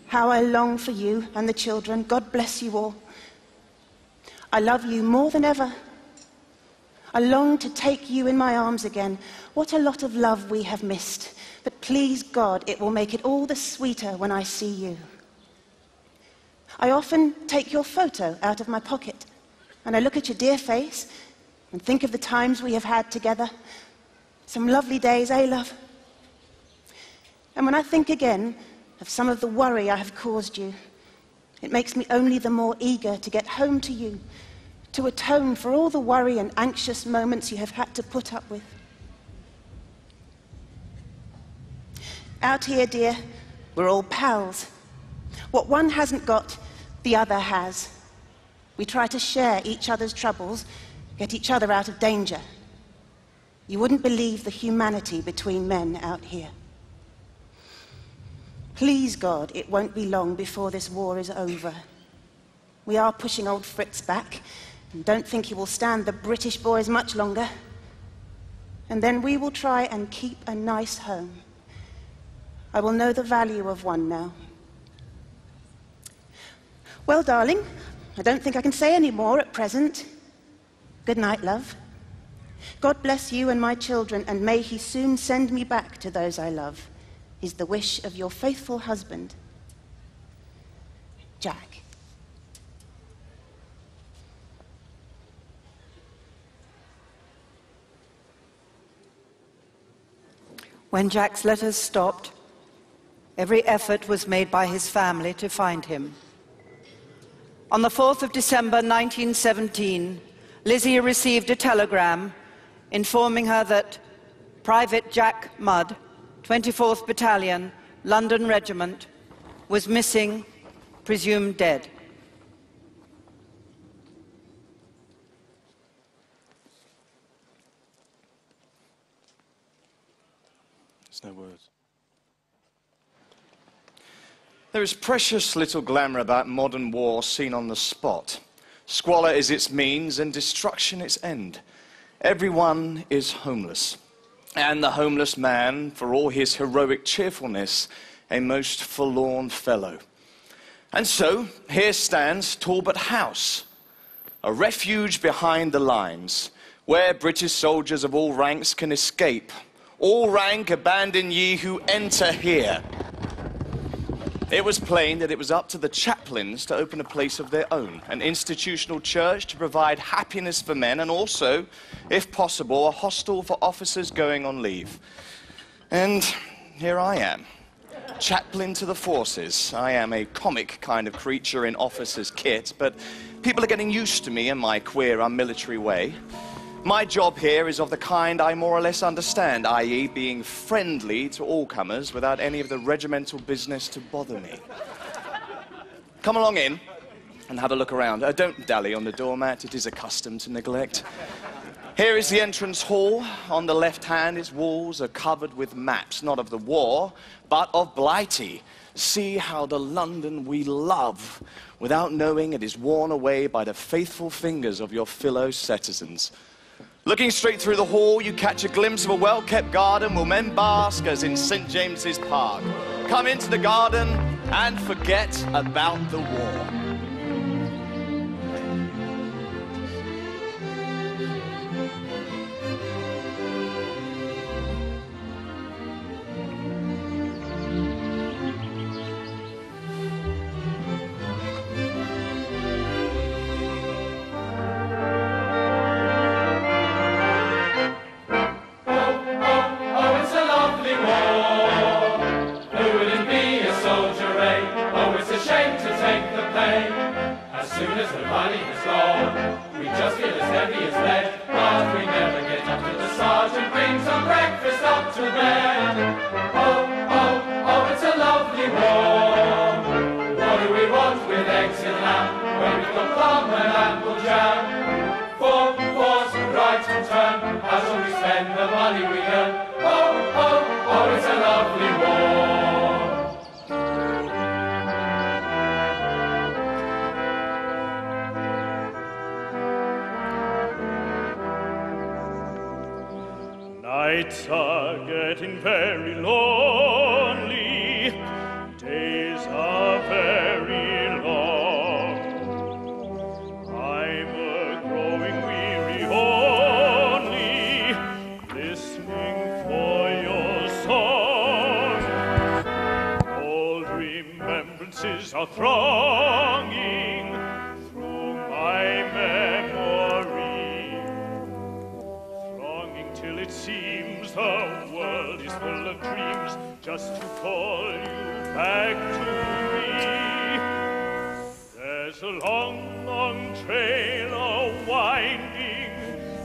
How I long for you and the children. God bless you all. I love you more than ever. I long to take you in my arms again. What a lot of love we have missed. But Please, God, it will make it all the sweeter when I see you. I often take your photo out of my pocket, and I look at your dear face and think of the times we have had together. Some lovely days, eh, love? And when I think again of some of the worry I have caused you, it makes me only the more eager to get home to you, to atone for all the worry and anxious moments you have had to put up with. Out here, dear, we're all pals. What one hasn't got, the other has. We try to share each other's troubles, get each other out of danger. You wouldn't believe the humanity between men out here. Please, God, it won't be long before this war is over. We are pushing old Fritz back, and don't think he will stand the British boys much longer. And then we will try and keep a nice home. I will know the value of one now. Well, darling, I don't think I can say any more at present. Good night, love. God bless you and my children, and may he soon send me back to those I love, is the wish of your faithful husband, Jack. When Jack's letters stopped, every effort was made by his family to find him. On the 4th of December 1917, Lizzie received a telegram informing her that Private Jack Mudd, 24th Battalion, London Regiment, was missing, presumed dead. There's no words. There is precious little glamour about modern war seen on the spot. Squalor is its means and destruction its end. Everyone is homeless. And the homeless man, for all his heroic cheerfulness, a most forlorn fellow. And so, here stands Talbot House, a refuge behind the lines, where British soldiers of all ranks can escape. All rank abandon ye who enter here. It was plain that it was up to the chaplains to open a place of their own, an institutional church to provide happiness for men, and also, if possible, a hostel for officers going on leave. And here I am, chaplain to the forces. I am a comic kind of creature in officer's kit, but people are getting used to me and my queer, unmilitary way. My job here is of the kind I more or less understand, i.e. being friendly to all comers without any of the regimental business to bother me. Come along in and have a look around. Don't dally on the doormat, it is a custom to neglect. Here is the entrance hall. On the left hand, its walls are covered with maps, not of the war, but of Blighty. See how the London we love, without knowing it is worn away by the faithful fingers of your fellow citizens. Looking straight through the hall, you catch a glimpse of a well-kept garden where men bask as in St. James's Park. Come into the garden and forget about the war. Nights are getting very lonely, days are very long. I'm a growing weary only, listening for your song. are thronging through my memory, thronging till it seems the world is full of dreams, just to call you back to me. There's a long, long trail a-winding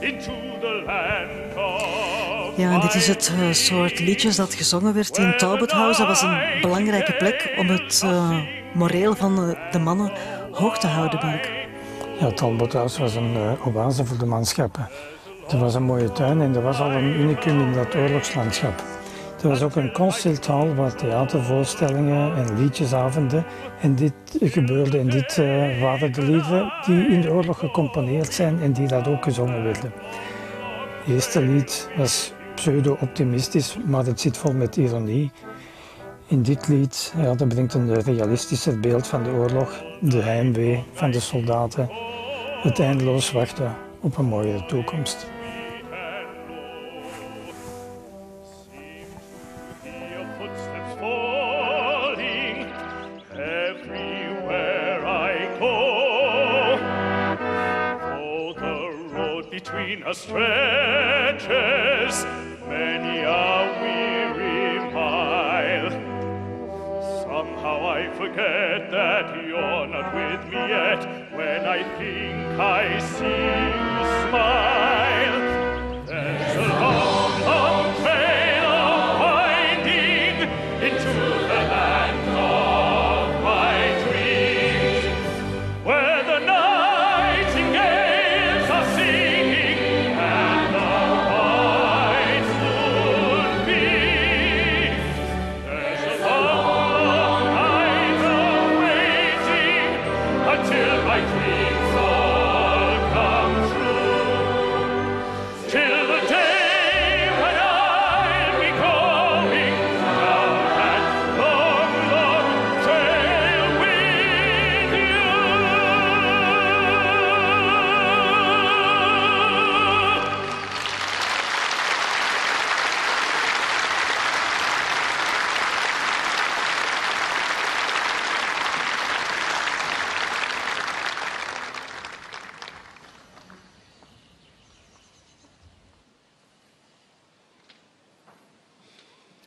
into the land of... Ja, en dit is het soort liedjes dat gezongen werd in Talbot House. Dat was een belangrijke plek om het moreel van de mannen hoog te houden, Mark. Ja, Talbot House was een oase voor de manschappen. Er was een mooie tuin en er was al een unicum in dat oorlogslandschap. Er was ook een concerthal waar theatervoorstellingen en liedjesavonden. En dit gebeurde en dit waren de liederen die in de oorlog gecomponeerd zijn en die daar ook gezongen werden. Het eerste lied was pseudo-optimistisch, maar het zit vol met ironie. In dit lied dat brengt een realistischer beeld van de oorlog, de heimwee van de soldaten, het eindeloos wachten op een mooiere toekomst. Stretches many a weary mile. Somehow I forget that you're not with me yet. When I think I see you smile, there's a long, long trail winding into the land of my dreams, where the nightingales are singing.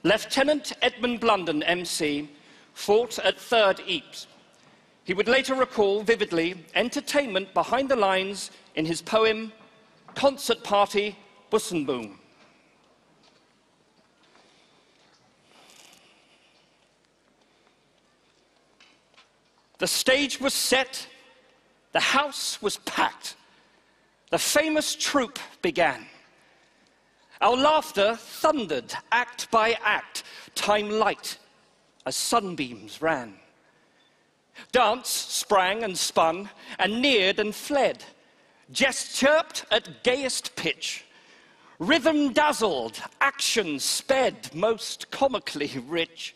Lieutenant Edmund Blunden, MC, fought at 3rd Ypres. He would later recall vividly entertainment behind the lines in his poem, Concert Party, Bussenboom. The stage was set, the house was packed, the famous troupe began. Our laughter thundered act by act, time light as sunbeams ran. Dance sprang and spun and neared and fled. Jest chirped at gayest pitch. Rhythm dazzled, action sped, most comically rich.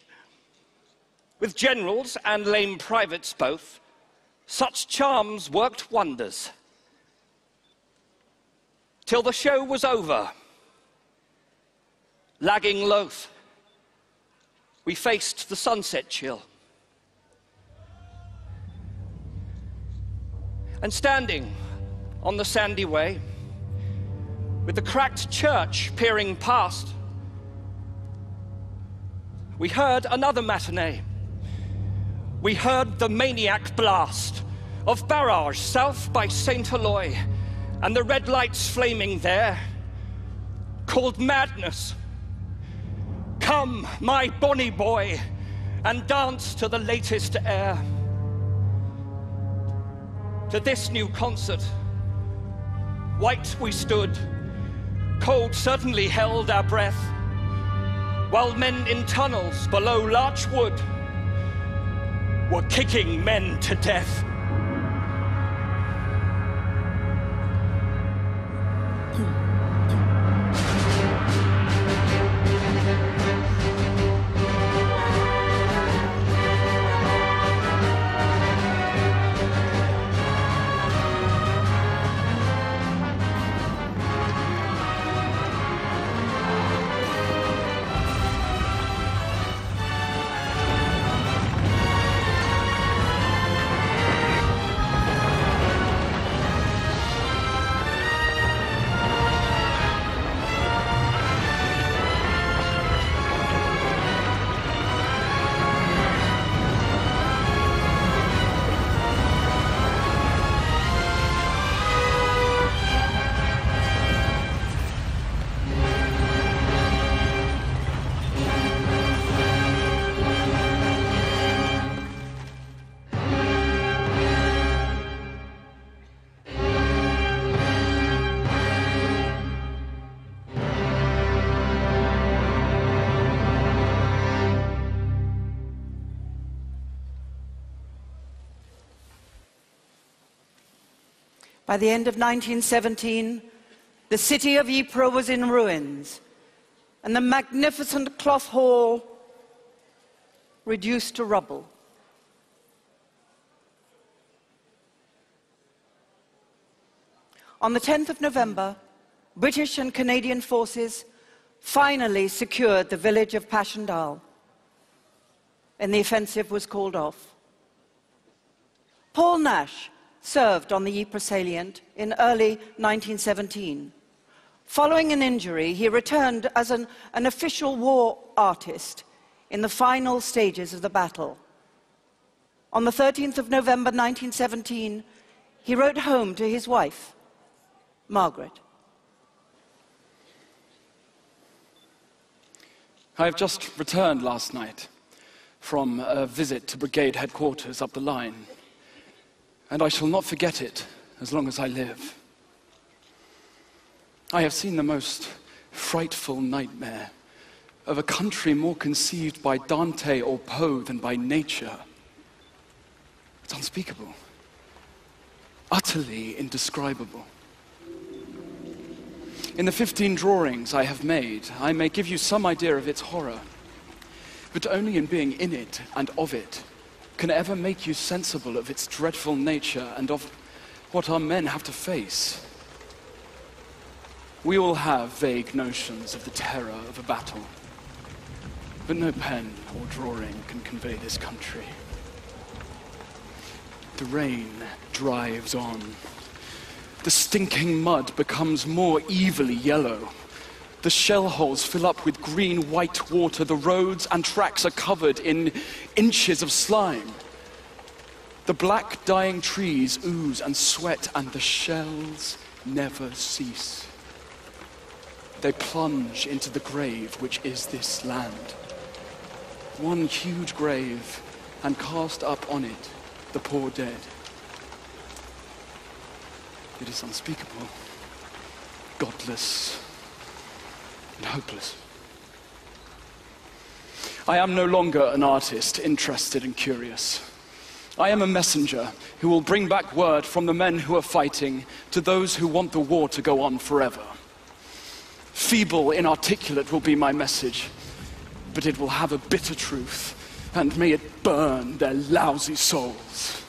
With generals and lame privates both, such charms worked wonders. Till the show was over. Lagging loath, we faced the sunset chill. And standing on the sandy way, with the cracked church peering past, we heard another matinee. We heard the maniac blast of barrage south by St. Eloi, and the red lights flaming there, called madness. Come, my bonny boy, and dance to the latest air. To this new concert, white we stood, cold certainly held our breath, while men in tunnels below Larch Wood were kicking men to death. By the end of 1917, the city of Ypres was in ruins, and the magnificent cloth hall reduced to rubble. On the 10th of November, British and Canadian forces finally secured the village of Passchendaele, and the offensive was called off. Paul Nash served on the Ypres salient in early 1917. Following an injury, he returned as an official war artist in the final stages of the battle. On the 13th of November 1917, he wrote home to his wife, Margaret. I have just returned last night from a visit to brigade headquarters up the line, and I shall not forget it as long as I live. I have seen the most frightful nightmare of a country more conceived by Dante or Poe than by nature. It's unspeakable, utterly indescribable. In the 15 drawings I have made, I may give you some idea of its horror, but only in being in it and of it can ever make you sensible of its dreadful nature and of what our men have to face. We all have vague notions of the terror of a battle, but no pen or drawing can convey this country. The rain drives on. The stinking mud becomes more evilly yellow. The shell holes fill up with green-white water. The roads and tracks are covered in inches of slime. The black dying trees ooze and sweat, and the shells never cease. They plunge into the grave which is this land. One huge grave, and cast up on it the poor dead. It is unspeakable, godless, and hopeless. I am no longer an artist, interested and curious. I am a messenger who will bring back word from the men who are fighting to those who want the war to go on forever. Feeble, inarticulate will be my message, but it will have a bitter truth, and may it burn their lousy souls.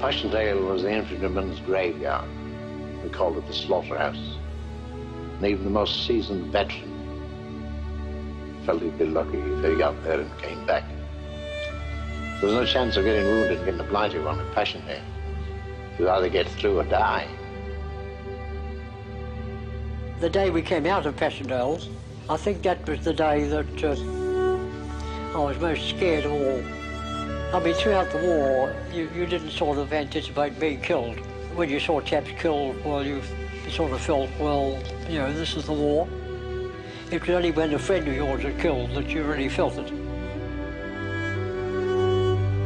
Passchendaele was the infantryman's graveyard. We called it the slaughterhouse. And even the most seasoned veteran felt he'd be lucky if he got there and came back. There was no chance of getting wounded and getting a blighty one at Passchendaele. You'd either get through or die. The day we came out of Passchendaele, I think that was the day that I was most scared of all. I mean, throughout the war, you didn't sort of anticipate being killed. When you saw chaps killed, well, you sort of felt, well, you know, this is the war. It was only when a friend of yours was killed that you really felt it.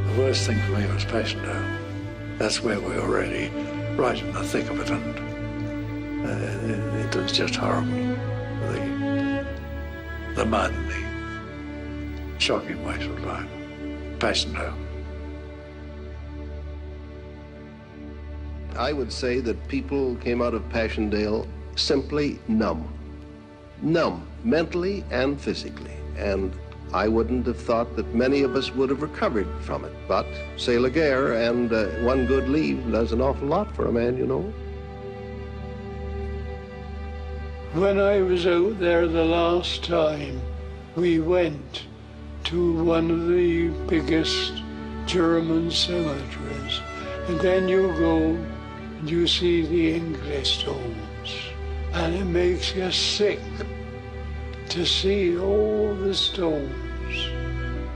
The worst thing for me was Passchendaele. That's where we were already right in the thick of it, and it was just horrible. The mud, the shocking waste of life. Passchendaele. I would say that people came out of Passchendaele simply numb. Numb, mentally and physically. And I wouldn't have thought that many of us would have recovered from it. But c'est la guerre, and one good leave does an awful lot for a man, you know. When I was out there the last time, we went to one of the biggest German cemeteries. And then you go and you see the English stones. And it makes you sick to see all the stones,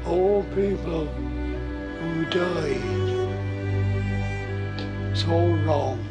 all people who died. It's all wrong.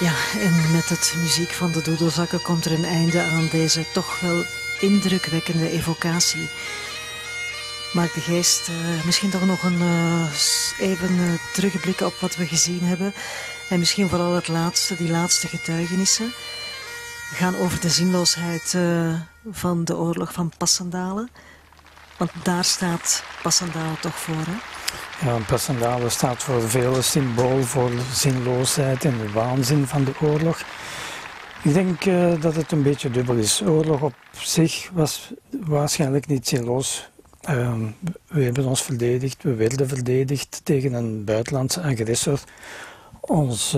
Ja, en met het muziek van de doedelzakken komt er een einde aan deze toch wel indrukwekkende evocatie. Maakt de geest misschien toch nog even terugblikken op wat we gezien hebben. En misschien vooral die laatste getuigenissen. Gaan over de zinloosheid van de oorlog van Passchendaele. Want daar staat Passchendaele toch voor, hè? Ja, Passchendaele staat voor vele symbool voor de zinloosheid en de waanzin van de oorlog. Ik denk dat het een beetje dubbel is. Oorlog op zich was waarschijnlijk niet zinloos. We hebben ons verdedigd, we werden verdedigd tegen een buitenlandse agressor. Ons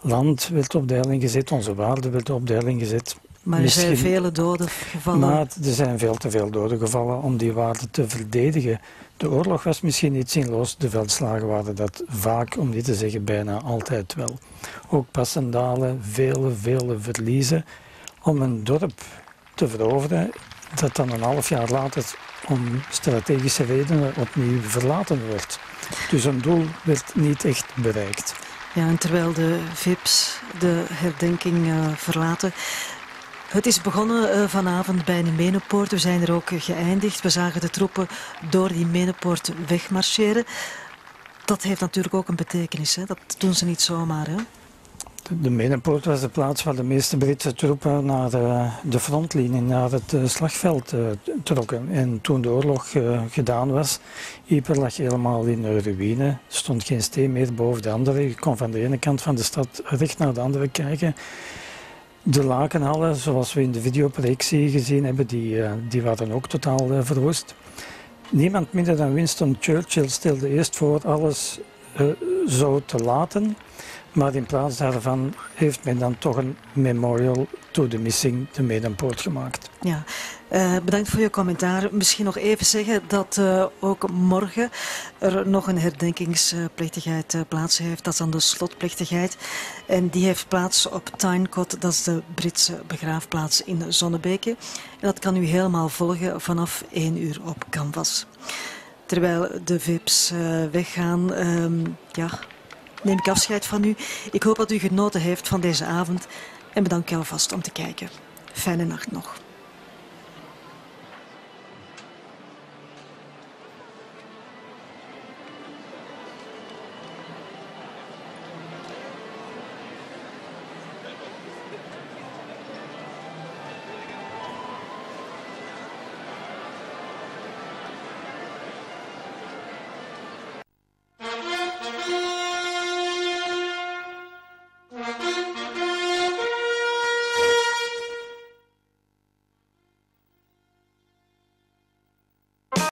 land werd op de helling gezet, onze waarde werd op de helling gezet. Maar er zijn vele doden gevallen. Maar er zijn veel te veel doden gevallen om die waarde te verdedigen. De oorlog was misschien niet zinloos, de veldslagen waren dat vaak, om niet te zeggen bijna altijd wel. Ook Passendale, vele verliezen om een dorp te veroveren dat dan een half jaar later om strategische redenen opnieuw verlaten wordt. Dus een doel werd niet echt bereikt. Ja, en terwijl de VIP's de herdenking verlaten. Het is begonnen vanavond bij de Menepoort. We zijn er ook geëindigd. We zagen de troepen door die Menepoort wegmarcheren. Dat heeft natuurlijk ook een betekenis, hè? Dat doen ze niet zomaar, hè? De Menepoort was de plaats waar de meeste Britse troepen naar de frontlinie, naar het slagveld trokken. En toen de oorlog gedaan was, Ieper lag helemaal in ruïne. Er stond geen steen meer boven de andere. Je kon van de ene kant van de stad recht naar de andere kijken. De lakenhallen, zoals we in de videoprojectie gezien hebben, die waren ook totaal verwoest. Niemand minder dan Winston Churchill stelde eerst voor alles zo te laten. Maar in plaats daarvan heeft men dan toch een memorial to the missing, de Menepoort, gemaakt. Ja, bedankt voor je commentaar. Misschien nog even zeggen dat ook morgen er nog een herdenkingsplechtigheid plaats heeft. Dat is dan de slotplechtigheid. En die heeft plaats op Tynescote, dat is de Britse begraafplaats in Zonnebeke. En dat kan u helemaal volgen vanaf 1 uur op Canvas. Terwijl de VIP's weggaan, neem ik afscheid van u. Ik hoop dat u genoten heeft van deze avond en bedank u alvast om te kijken. Fijne nacht nog.